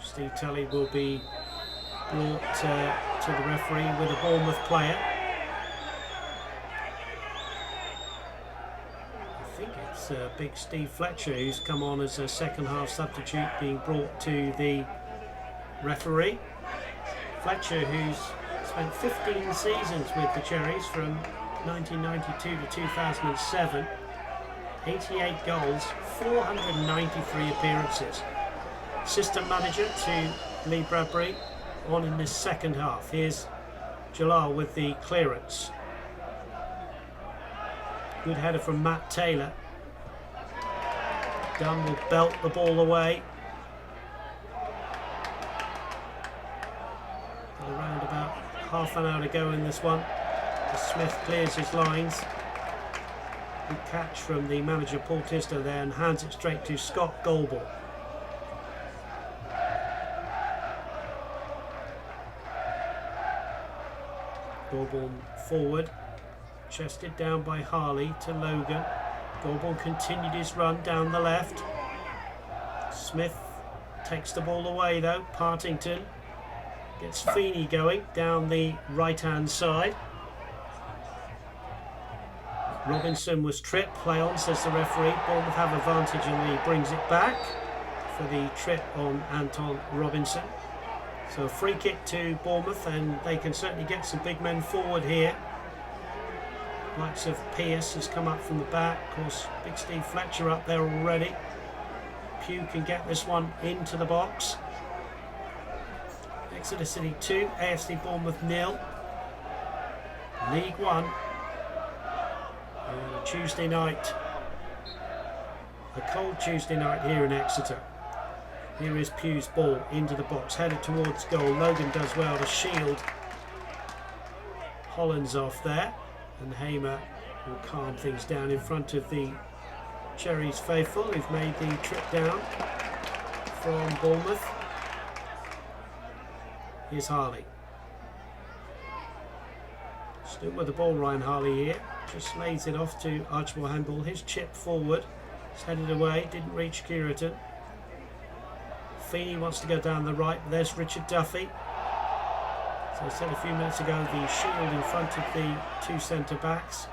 Steve Tully will be brought to the referee with a Bournemouth player. I think it's big Steve Fletcher, who's come on as a second half substitute, being brought to the referee. Fletcher, who's spent 15 seasons with the Cherries from 1992 to 2007, 88 goals, 493 appearances. Assistant manager to Lee Bradbury on in this second half. Here's Jalal with the clearance. Good header from Matt Taylor. Dunn will belt the ball away. Around about half an hour to go in this one. As Smith clears his lines. Good catch from the manager Paul Tisdale there, and hands it straight to Scott Goldball. Goldborn forward, chested down by Harley to Logan. Goldborn continued his run down the left. Smith takes the ball away though. Partington gets Feeney going down the right hand side. Robinson was tripped. Play on, says the referee. Bournemouth have advantage, and he brings it back for the trip on Anton Robinson. So a free kick to Bournemouth, and they can certainly get some big men forward here. Likes of Pearce has come up from the back. Of course, big Steve Fletcher up there already. Pugh can get this one into the box. Exeter City 2, AFC Bournemouth 0. League 1. On a Tuesday night. A cold Tuesday night here in Exeter. Here is Pugh's ball into the box, headed towards goal. Logan does well to shield Hollands off there. And Hamer will calm things down in front of the Cherries faithful who've made the trip down from Bournemouth. Here's Harley. Still with the ball, Ryan Harley here. Just lays it off to Archibald Handball. His chip forward. It's headed away, didn't reach Curitan. Feeney wants to go down the right. There's Richard Duffy. So I said a few minutes ago, the shield in front of the two centre backs.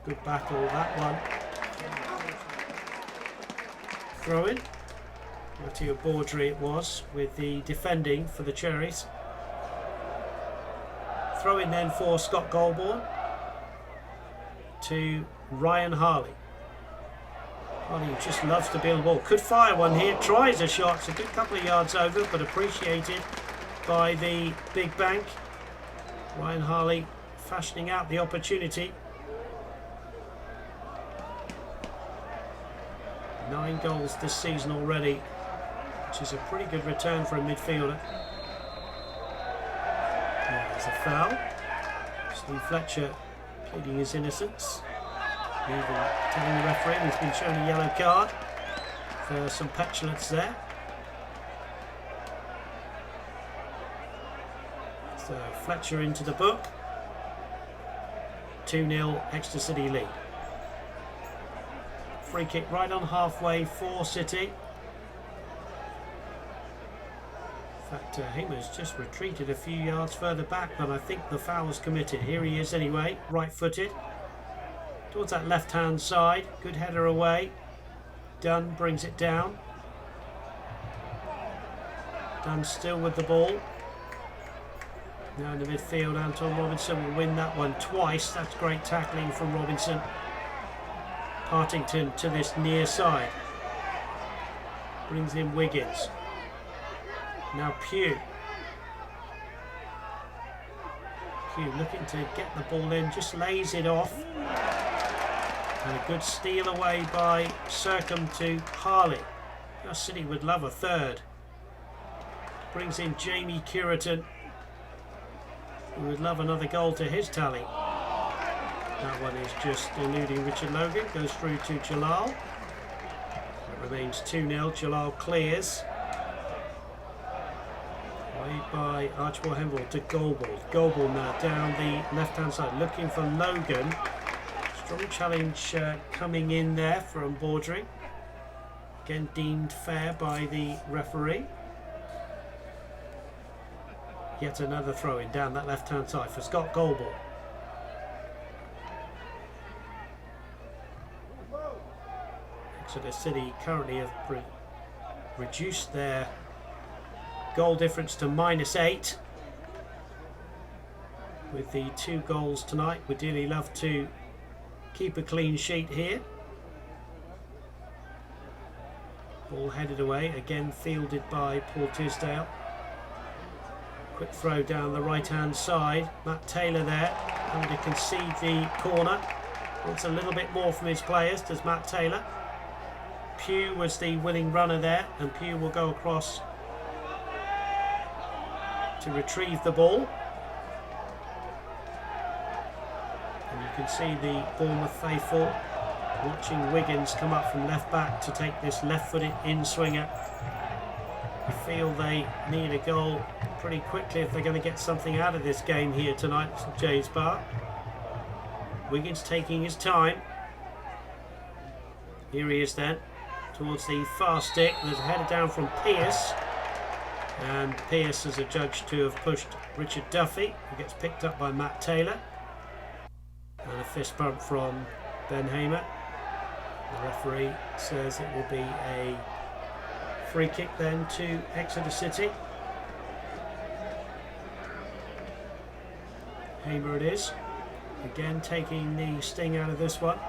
Good battle, that one. Throw in. Matthew Baudry it was with the defending for the Cherries. Throw in then for Scott Goulbourne to Ryan Harley. Harley just loves to be on the ball. Could fire one here. Tries a shot. It's a good couple of yards over, but appreciated by the big bank. Ryan Harley fashioning out the opportunity. 9 goals this season already, which is a pretty good return for a midfielder. There's a foul. Steve Fletcher pleading his innocence. Even telling the referee he's been shown a yellow card for some petulance there. So Fletcher into the book. 2-0 Exeter City lead. Free kick right on halfway for City. In fact, Hamer's just retreated a few yards further back, but I think the foul was committed. Here he is anyway, right-footed. Towards that left-hand side. Good header away. Dunn brings it down. Dunn still with the ball. Now in the midfield, Anton Robinson will win that one twice. That's great tackling from Robinson. Partington to this near side. Brings in Wiggins. Now Pugh. Pugh looking to get the ball in, just lays it off. And a good steal away by Sercombe to Harley. Now City would love a third. Brings in Jamie Curitan, who would love another goal to his tally. That one is just eluding Richard Logan. Goes through to Jalal. It remains 2-0. Jalal clears. Played by Archibald Hemble to Goulbourne. Goulbourne now down the left-hand side, looking for Logan. Strong challenge coming in there from Baudry. Again deemed fair by the referee. Yet another throw-in down that left-hand side for Scott Goulbourne. Exeter City currently have reduced their goal difference to -8 with the 2 goals tonight. Would dearly love to keep a clean sheet here. Ball headed away, again fielded by Paul Tisdale. Quick throw down the right hand side. Matt Taylor there, having to concede the corner. Wants a little bit more from his players, does Matt Taylor. Pugh was the winning runner there, and Pugh will go across to retrieve the ball. And you can see the Bournemouth faithful watching Wiggins come up from left back to take this left-footed in-swinger. I feel they need a goal pretty quickly if they're going to get something out of this game here tonight at St James Park. Wiggins taking his time. Here he is then, towards the far stick. There's a header down from Pearce. And Pearce is adjudged to have pushed Richard Duffy, who gets picked up by Matt Taylor. And a fist bump from Ben Hamer. The referee says it will be a free kick then to Exeter City. Hamer it is. Again taking the sting out of this one.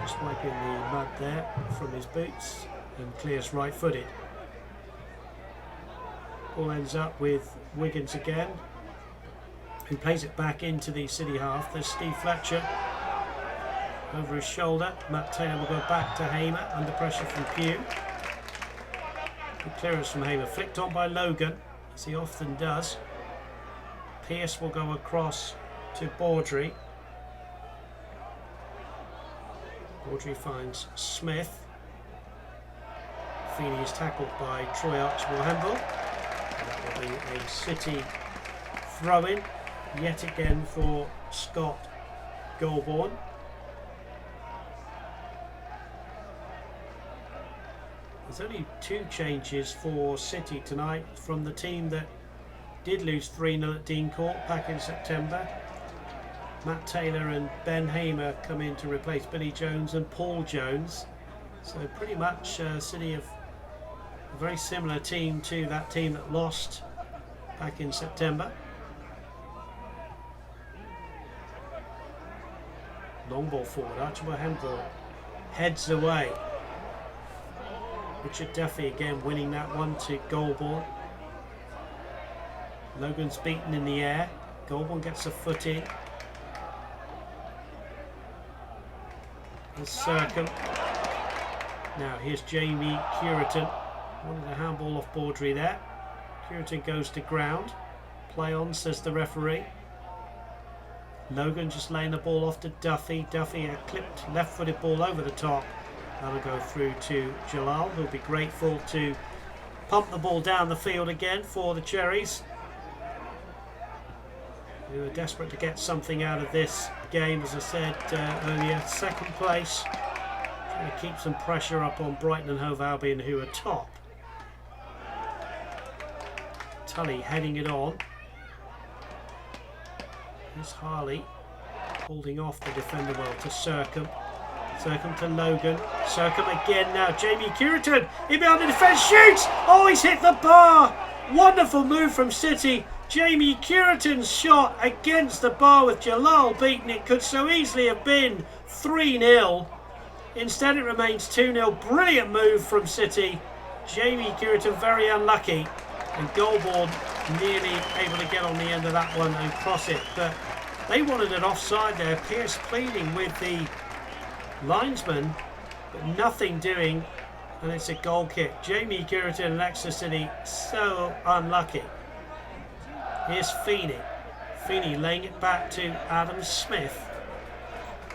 Just wiping the mud there from his boots and clears right-footed. Ball ends up with Wiggins again, who plays it back into the City half. There's Steve Fletcher over his shoulder. Matt Taylor will go back to Hamer under pressure from Pugh. Good clearance from Hamer, flicked on by Logan, as he often does. Pearce will go across to Baudry. Baudry finds Smith. Feeney is tackled by Troy Archibald-Hemble. That will be a City throw-in yet again for Scott Goulbourne. There's only 2 changes for City tonight from the team that did lose 3-0 at Dean Court back in September. Matt Taylor and Ben Hamer come in to replace Billy Jones and Paul Jones. So pretty much City have a very similar team to that team that lost back in September. Long ball forward, Archibald-Hemble heads away. Richard Duffy again winning that one to Goulbourne. Logan's beaten in the air. Goulbourne gets a foot in. There's Circum. Now here's Jamie Curitan. Wanted a handball off Baudry there. Curitan goes to ground. Play on, says the referee. Logan just laying the ball off to Duffy. Duffy a clipped left-footed ball over the top. That'll go through to Jalal, who'll be grateful to pump the ball down the field again for the Cherries, who are desperate to get something out of this game. As I said earlier, second place, trying to keep some pressure up on Brighton and Hove Albion, who are top. Tully heading it on. Here's Harley holding off the defender well to Circum. Circum to Logan. Circum again now. Jamie Curitan in behind the defence. Shoots! Oh, he's hit the bar. Wonderful move from City. Jamie Curitan's shot against the bar with Jalal beaten. It could so easily have been 3-0. Instead it remains 2-0. Brilliant move from City. Jamie Curitan very unlucky. And Goulbourne nearly able to get on the end of that one and cross it. But they wanted it offside there. Pearce pleading with the linesman, but nothing doing, and it's a goal kick. Jamie Curitan and Exeter City so unlucky. Here's Feeney. Feeney laying it back to Adam Smith.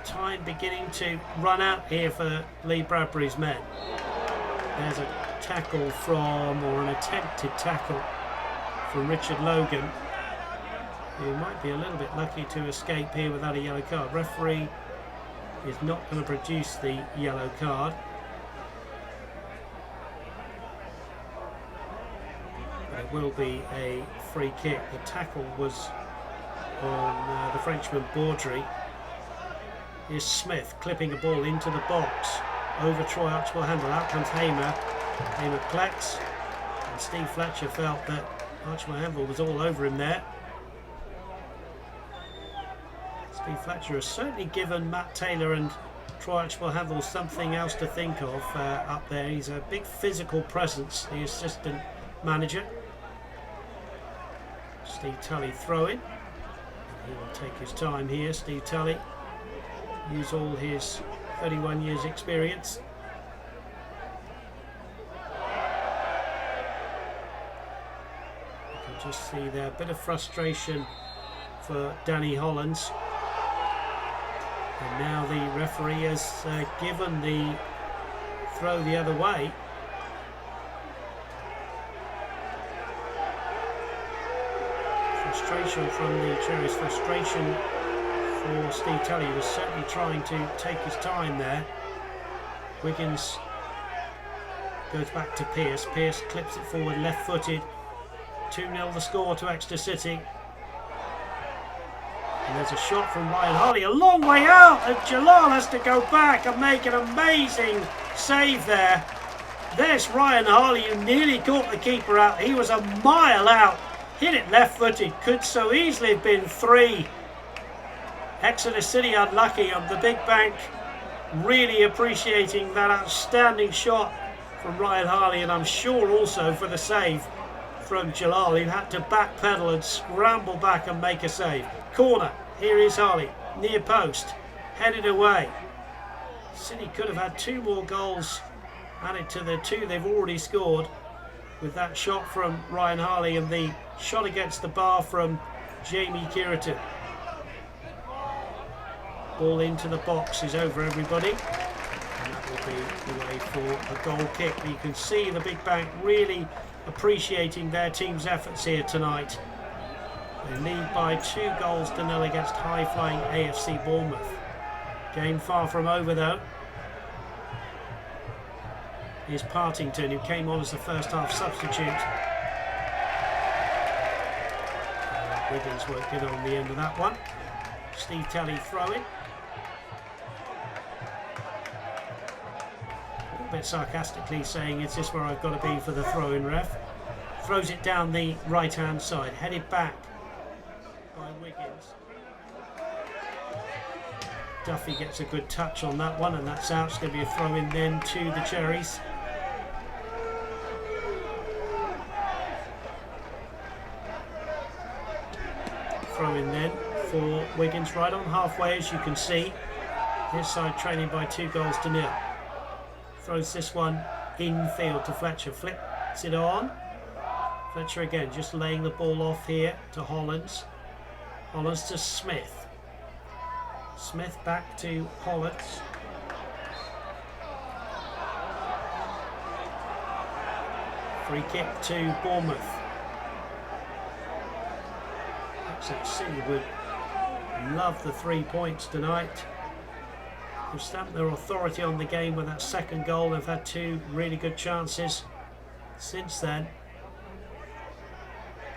Time beginning to run out here for Lee Bradbury's men. There's a tackle from, or an attempted tackle from Richard Logan, who might be a little bit lucky to escape here without a yellow card. Referee is not going to produce the yellow card. But it will be a free kick. The tackle was on the Frenchman Baudry. Here's Smith clipping a ball into the box over Troy Archibald-Hemble. Out comes Hamer. Hamer collects, and Steve Fletcher felt that Archibald-Hemble was all over him there. Steve Fletcher has certainly given Matt Taylor and Troy Archibald-Hemble something else to think of up there. He's a big physical presence, the assistant manager. Steve Tully throwing. He will take his time here. Steve Tully, use all his 31 years experience. You can just see there a bit of frustration for Danny Hollands. And now the referee has given the throw the other way. Frustration from the Cherries, frustration for Steve Tully, who was certainly trying to take his time there. Wiggins goes back to Pearce. Pearce clips it forward left-footed. 2-0 the score to Exeter City. And there's a shot from Ryan Harley, a long way out, and Jalal has to go back and make an amazing save there. There's Ryan Harley, who nearly caught the keeper out. He was a mile out. Hit it left-footed. Could so easily have been 3. Exeter City unlucky on the big bank. Really appreciating that outstanding shot from Ryan Harley, and I'm sure also for the save from Jalal, who had to backpedal and scramble back and make a save. Corner. Here is Harley. Near post. Headed away. City could have had 2 more goals added to the 2 they've already scored with that shot from Ryan Harley and the shot against the bar from Jamie Kiriton. Ball into the box is over everybody, and that will be the way for a goal kick. But you can see the big bank really appreciating their team's efforts here tonight. They lead by 2-0 against high-flying AFC Bournemouth. Game far from over though. Here's Partington, who came on as the first half substitute. Wiggins won't get on the end of that one. Steve Kelly throwing. A little bit sarcastically saying, is this where I've got to be for the throw-in, ref? Throws it down the right-hand side, headed back by Wiggins. Duffy gets a good touch on that one, and that's out. It's going to be a throw-in then to the Cherries. Throw-in then for Wiggins, right on halfway, as you can see. His side trailing by 2-0. Throws this one infield to Fletcher. Flips it on. Fletcher again, just laying the ball off here to Hollands. Hollands to Smith. Smith back to Hollands. Free kick to Bournemouth. Exeter City would love the 3 points tonight. They've stamped their authority on the game with that second goal. They've had 2 really good chances since then.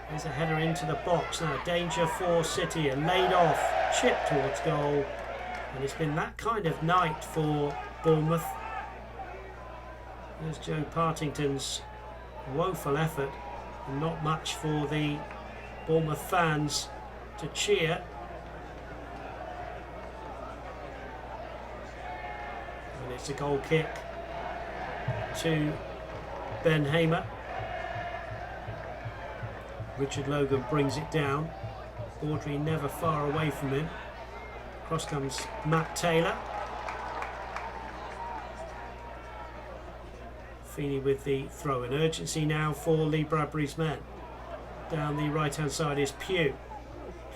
There's a header into the box now. Danger for City, and laid off. Chip towards goal. And it's been that kind of night for Bournemouth. There's Joe Partington's woeful effort, and not much for the Bournemouth fans to cheer. And it's a goal kick to Ben Hamer. Richard Logan brings it down. Baudry never far away from him. Across comes Matt Taylor. Feeney with the throw in. Urgency now for Lee Bradbury's men. Down the right hand side is Pugh.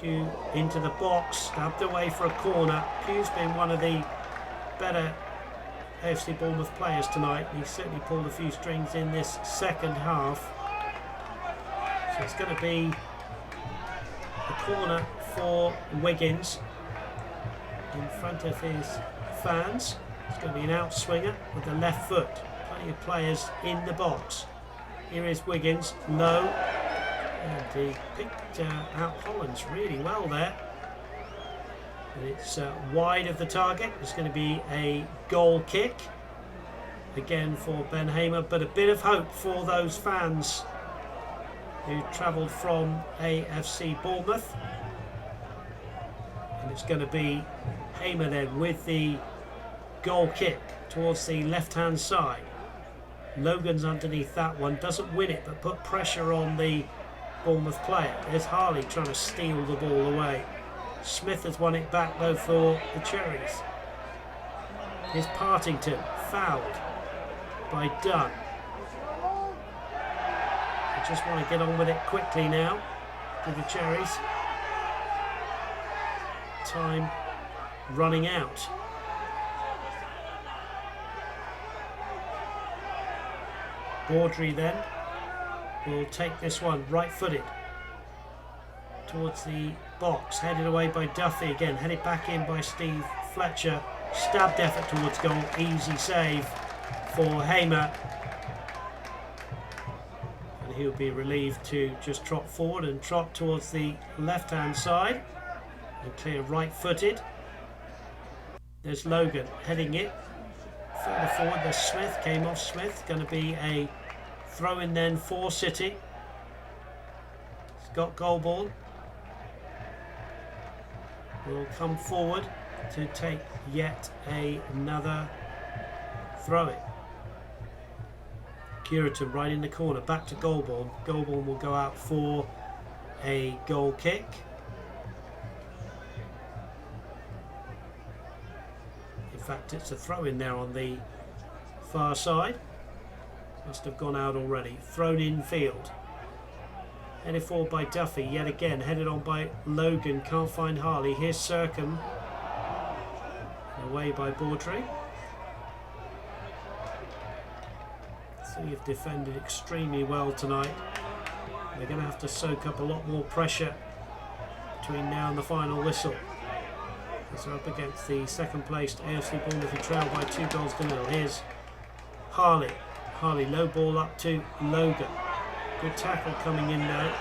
Pugh into the box, stabbed away for a corner. Pugh's been one of the better AFC Bournemouth players tonight. He's certainly pulled a few strings in this second half. So it's going to be a corner for Wiggins in front of his fans. It's going to be an outswinger with the left foot. Plenty of players in the box. Here is Wiggins, low, and he picked out Hollands really well there. And it's wide of the target. It's going to be a goal kick again for Ben Hamer, but a bit of hope for those fans who travelled from AFC Bournemouth. And it's going to be Hamer then with the goal kick towards the left hand side. Logan's underneath that one, doesn't win it but put pressure on the Bournemouth player. There's Harley trying to steal the ball away. Smith has won it back though for the Cherries. Here's Partington, fouled by Dunn. I just want to get on with it quickly now with the Cherries. Time running out. Baudry then will take this one right-footed towards the box, headed away by Duffy again, headed back in by Steve Fletcher. Stabbed effort towards goal, easy save for Hamer. And he'll be relieved to just trot forward and trot towards the left-hand side and clear right-footed. There's Logan heading it Further forward, there's Smith, came off Smith. Going to be a throw in then for City. He's got goal ball. Will come forward to take yet another throw-in. Curitan right in the corner, back to Goulbourne. Goulbourne will go out for a goal kick. In fact, it's a throw-in there on the far side. Must have gone out already. Thrown in field. Headed forward by Duffy, yet again headed on by Logan, can't find Harley. Here's Circum, away by Baudry. So you've defended extremely well tonight. They're going to have to soak up a lot more pressure between now and the final whistle. As they're up against the second placed AFC Bournemouth, who trail by 2-0. Here's Harley. Harley, low ball up to Logan. Good tackle coming in now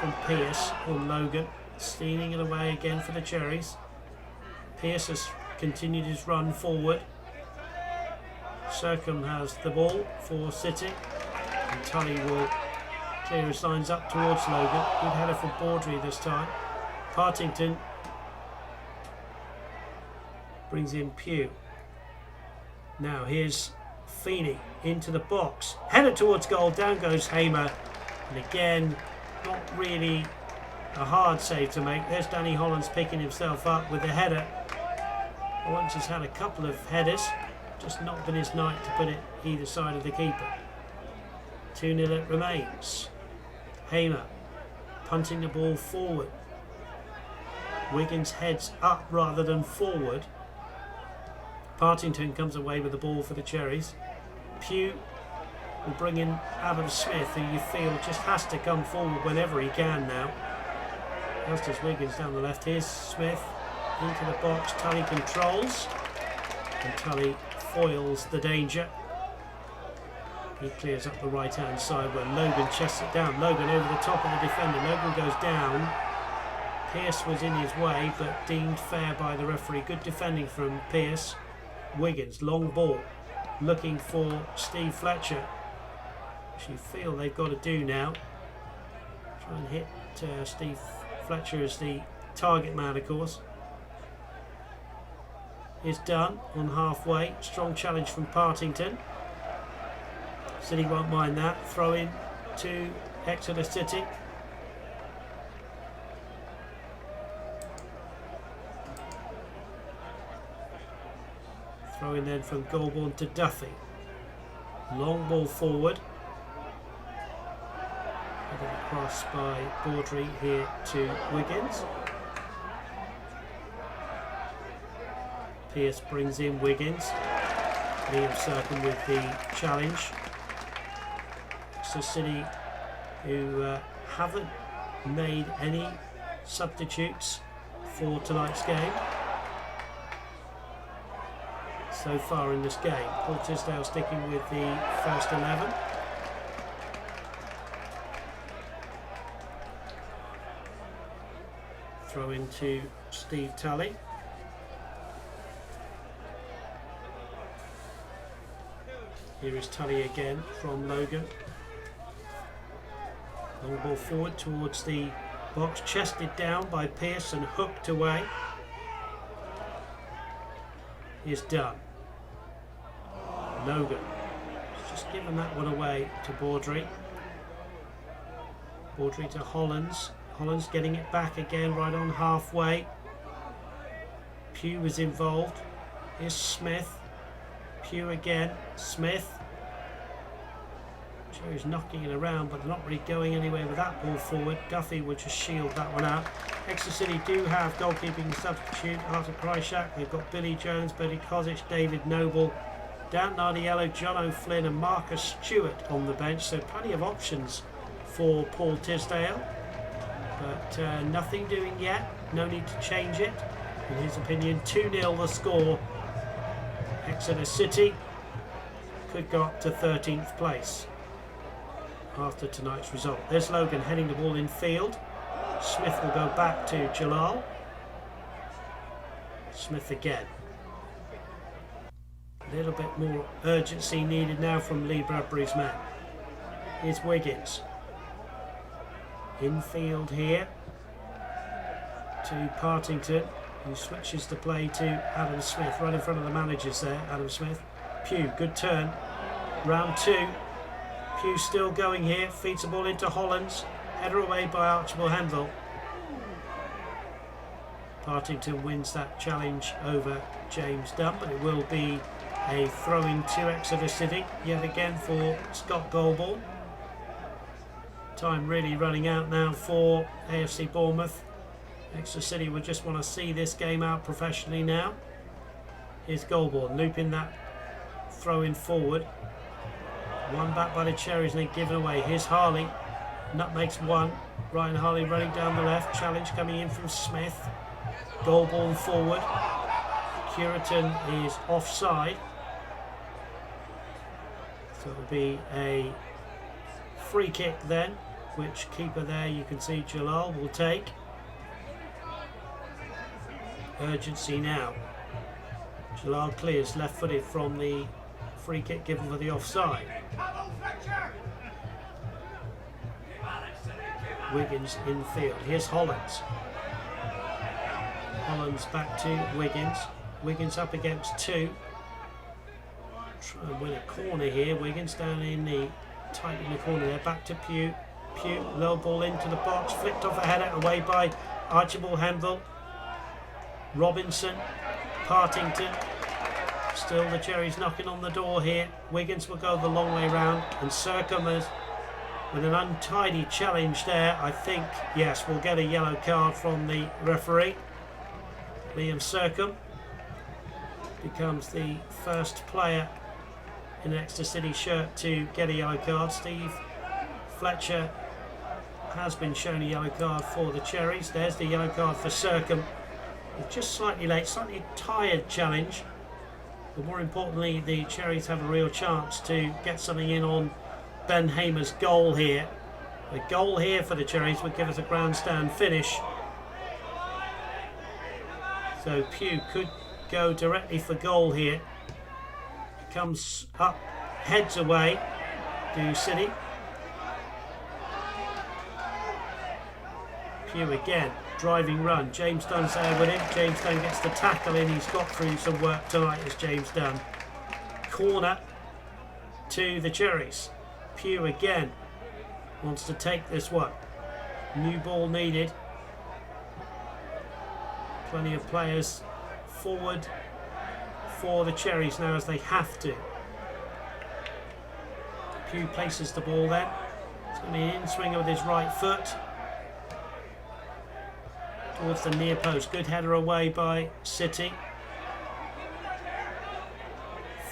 from Pearce on Logan. Stealing it away again for the Cherries. Pearce has continued his run forward. Circum has the ball for City. And Tully will clear his lines up towards Logan. Good header for Baudry this time. Partington brings in Pugh. Now here's Feeney into the box. Header towards goal. Down goes Hamer. And again, not really a hard save to make. There's Danny Hollands picking himself up with the header. Hollands has had a couple of headers, just not been his night to put it either side of the keeper. 2-0 it remains. Hamer punting the ball forward. Wiggins heads up rather than forward. Partington comes away with the ball for the Cherries. Pugh will bring in Adam Smith, who you feel just has to come forward whenever he can now. As does Wiggins down the left. Here's Smith into the box. Tully controls, and Tully foils the danger. He clears up the right hand side where Logan chests it down. Logan over the top of the defender. Logan goes down. Pearce was in his way but deemed fair by the referee. Good defending from Pearce. Wiggins, long ball, looking for Steve Fletcher, which you feel they've got to do now. Try and hit Steve Fletcher as the target man, of course. Is done on halfway. Strong challenge from Partington. City won't mind that. Throw in to Exeter City. Throw in then from Goulbourne to Duffy. Long ball forward. Headed across by Baudry here to Wiggins. Pearce brings in Wiggins. Liam Circum with the challenge. So City, who haven't made any substitutes for tonight's game so far in this game. Paul Tisdale sticking with the first 11. Throw into Steve Tully. Here is Tully again from Logan. Long ball forward towards the box, chested down by Pearce and hooked away. Is done. Logan has just given that one away to Baudry. Baudry to Hollands. Hollands getting it back again right on halfway. Pugh was involved. Here's Smith. Pugh again. Smith. Cherry's knocking it around, but not really going anywhere with that ball forward. Duffy would just shield that one out. Exeter City do have goalkeeping substitute. Arthur Krychak. They've got Billy Jones, Billy Kozic, David Noble, Dan Nardiello, John O'Flynn and Marcus Stewart on the bench. So plenty of options for Paul Tisdale. But nothing doing yet. No need to change it. In his opinion, 2-0 the score. Exeter City could go up to 13th place after tonight's result. There's Logan heading the ball in field. Smith will go back to Jalal. Smith again. A little bit more urgency needed now from Lee Bradbury's man. Here's Wiggins. Infield here to Partington, who switches the play to Adam Smith, right in front of the managers there. Adam Smith. Pugh, good turn. Round 2. Pugh still going here, feeds the ball into Hollands. Header away by Archibald Handel. Partington wins that challenge over James Dunn, but it will be a throw-in to Exeter City yet again for Scott Goldball. Time really running out now for AFC Bournemouth. Exeter City will just want to see this game out professionally now. Here's Goldball looping that throw-in forward. One back by the Cherries and then given away. Here's Harley. Nutmegs one. Ryan Harley running down the left. Challenge coming in from Smith. Goldball forward. Curitan is offside. So it'll be a free kick then, which keeper there you can see Jalal will take. Urgency now. Jalal clears left-footed from the free kick given for the offside. Wiggins infield. Here's Hollands. Hollands back to Wiggins. Wiggins up against 2. Try and win a corner here. Wiggins down in the tight in the corner there. Back to Pugh. Pugh, low ball into the box. Flicked off a header away by Archibald Handel. Robinson. Partington. Still the Cherries knocking on the door here. Wiggins will go the long way round. And Sercombe with an untidy challenge there. I think, yes, we'll get a yellow card from the referee. Liam Sercombe becomes the first player in an Exeter City shirt to get a yellow card. Steve Fletcher has been shown a yellow card for the Cherries. There's the yellow card for Sercombe. Just slightly late, slightly tired challenge. But more importantly, the Cherries have a real chance to get something in on Ben Hamer's goal here. A goal here for the Cherries would give us a grandstand finish. So Pugh could go directly for goal here. Comes up, heads away to City. Pugh again, driving run. James Dunn's there with him. James Dunn gets the tackle in. He's got through some work tonight as James Dunn. Corner to the Cherries. Pugh again wants to take this one. New ball needed. Plenty of players forward for the Cherries now as they have to. Pugh places the ball then. It's going to be an in-swinger with his right foot towards the near post. Good header away by City.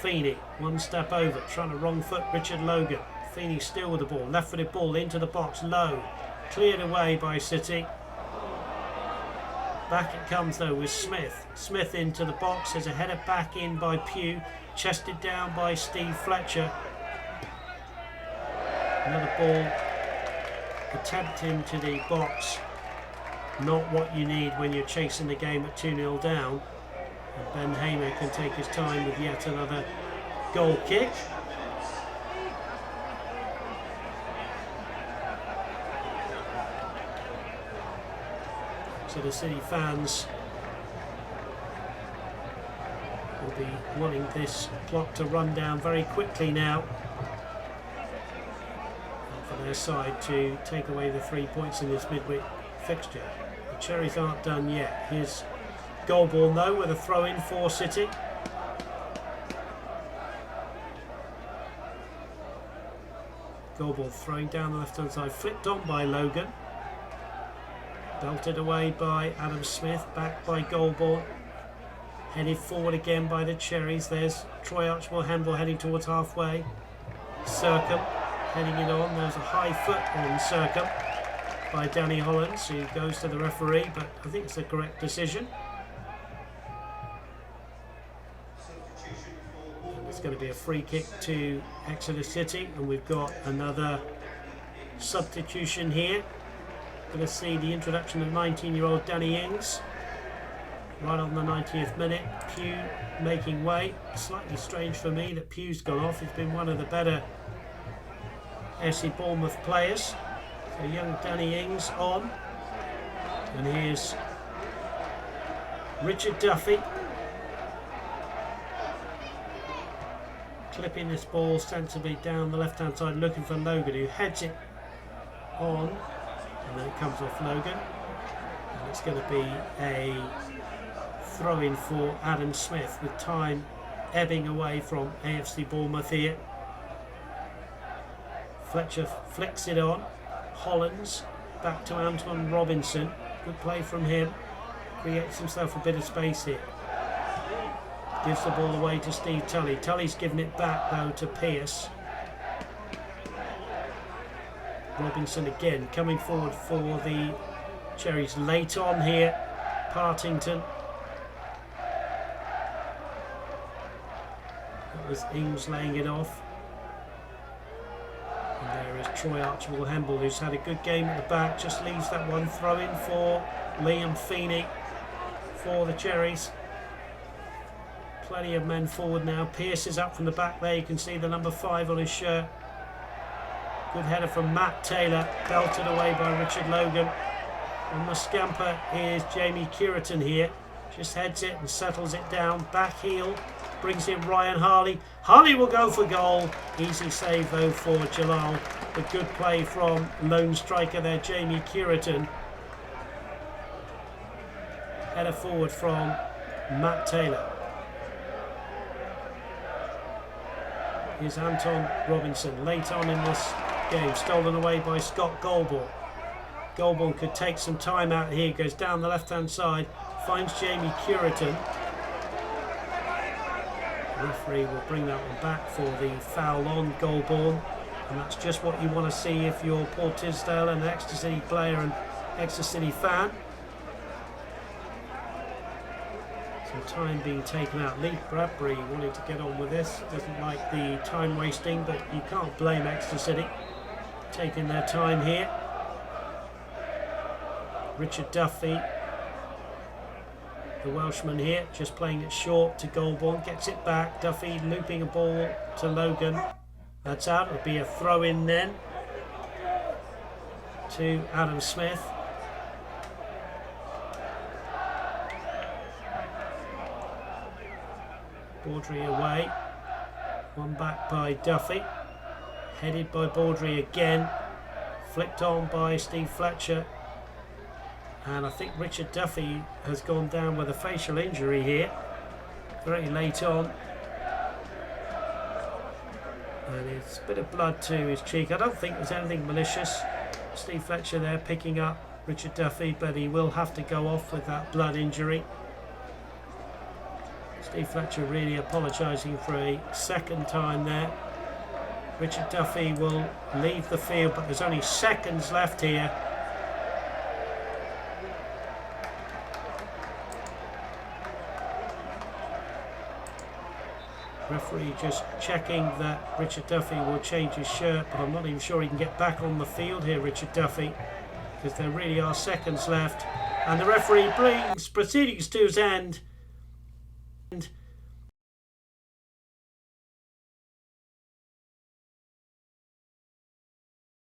Feeney, one step over, trying to wrong foot Richard Logan. Feeney still with the ball, left-footed ball into the box, low, cleared away by City. Back it comes though with Smith. Smith into the box, there's a header back in by Pugh, chested down by Steve Fletcher. Another ball attempt into the box. Not what you need when you're chasing the game at 2-0 down. And Ben Hamer can take his time with yet another goal kick. So the City fans will be wanting this clock to run down very quickly now. And for their side to take away the 3 points in this midweek fixture. The Cherries aren't done yet. Here's Goldball though with a throw in for City. Goldball throwing down the left hand side, flicked on by Logan. Belted away by Adam Smith, back by Goldball. Headed forward again by the Cherries. There's Troy Archibald Handel heading towards halfway. Sercombe heading it on. There's a high foot on Sercombe by Danny Hollands, who goes to the referee, but I think it's the correct decision. And it's going to be a free kick to Exeter City, and we've got another substitution here. Going to see the introduction of 19-year-old Danny Ings. right on the 90th minute. Pugh making way. Slightly strange for me that Pugh's gone off. He's been one of the better AFC Bournemouth players. So young Danny Ings on. And here's Richard Duffy. Clipping this ball sensibly down the left hand side, looking for Logan, who heads it on, and then it comes off Logan, and it's going to be a throw-in for Adam Smith, with time ebbing away from AFC Bournemouth here. Fletcher flicks it on. Hollands back to Anton Robinson. Good play from him. Creates himself a bit of space here. Gives the ball away to Steve Tully. Tully's given it back though to Pearce. Robinson again coming forward for the Cherries. Late on here, Partington. That was Ings laying it off. And there is Troy Archibald-Hemble, who's had a good game at the back. Just leaves that one throw in for Liam Feeney for the Cherries. Plenty of men forward now. Pearce is up from the back there. You can see the number 5 on his shirt. Good header from Matt Taylor, belted away by Richard Logan. On the scamper is Jamie Curitan here. Just heads it and settles it down. Back heel, brings in Ryan Harley. Harley will go for goal. Easy save though for Jalal. The good play from lone striker there, Jamie Curitan. Header forward from Matt Taylor. Here's Anton Robinson late on in this game, stolen away by Scott Goulbourne. Goulbourne could take some time out here, goes down the left hand side, finds Jamie Curitan. The referee will bring that one back for the foul on Goulbourne, and that's just what you want to see if you're Paul Tisdale, an Exeter City player and Exeter City fan. Some time being taken out. Lee Bradbury wanted to get on with this, doesn't like the time wasting, but you can't blame Exeter City taking their time here. Richard Duffy, the Welshman here, just playing it short to Goulbourne, gets it back. Duffy looping a ball to Logan. That's out. It'll be a throw in then to Adam Smith. Baudry away, one back by Duffy, headed by Baudry again, flicked on by Steve Fletcher, and I think Richard Duffy has gone down with a facial injury here, very late on, and it's a bit of blood to his cheek. I don't think there's anything malicious. Steve Fletcher there picking up Richard Duffy, but he will have to go off with that blood injury. Steve Fletcher really apologising for a second time there. Richard Duffy will leave the field, but there's only seconds left here. Referee just checking that Richard Duffy will change his shirt, but I'm not even sure he can get back on the field here, Richard Duffy, because there really are seconds left. And the referee brings proceedings to his end.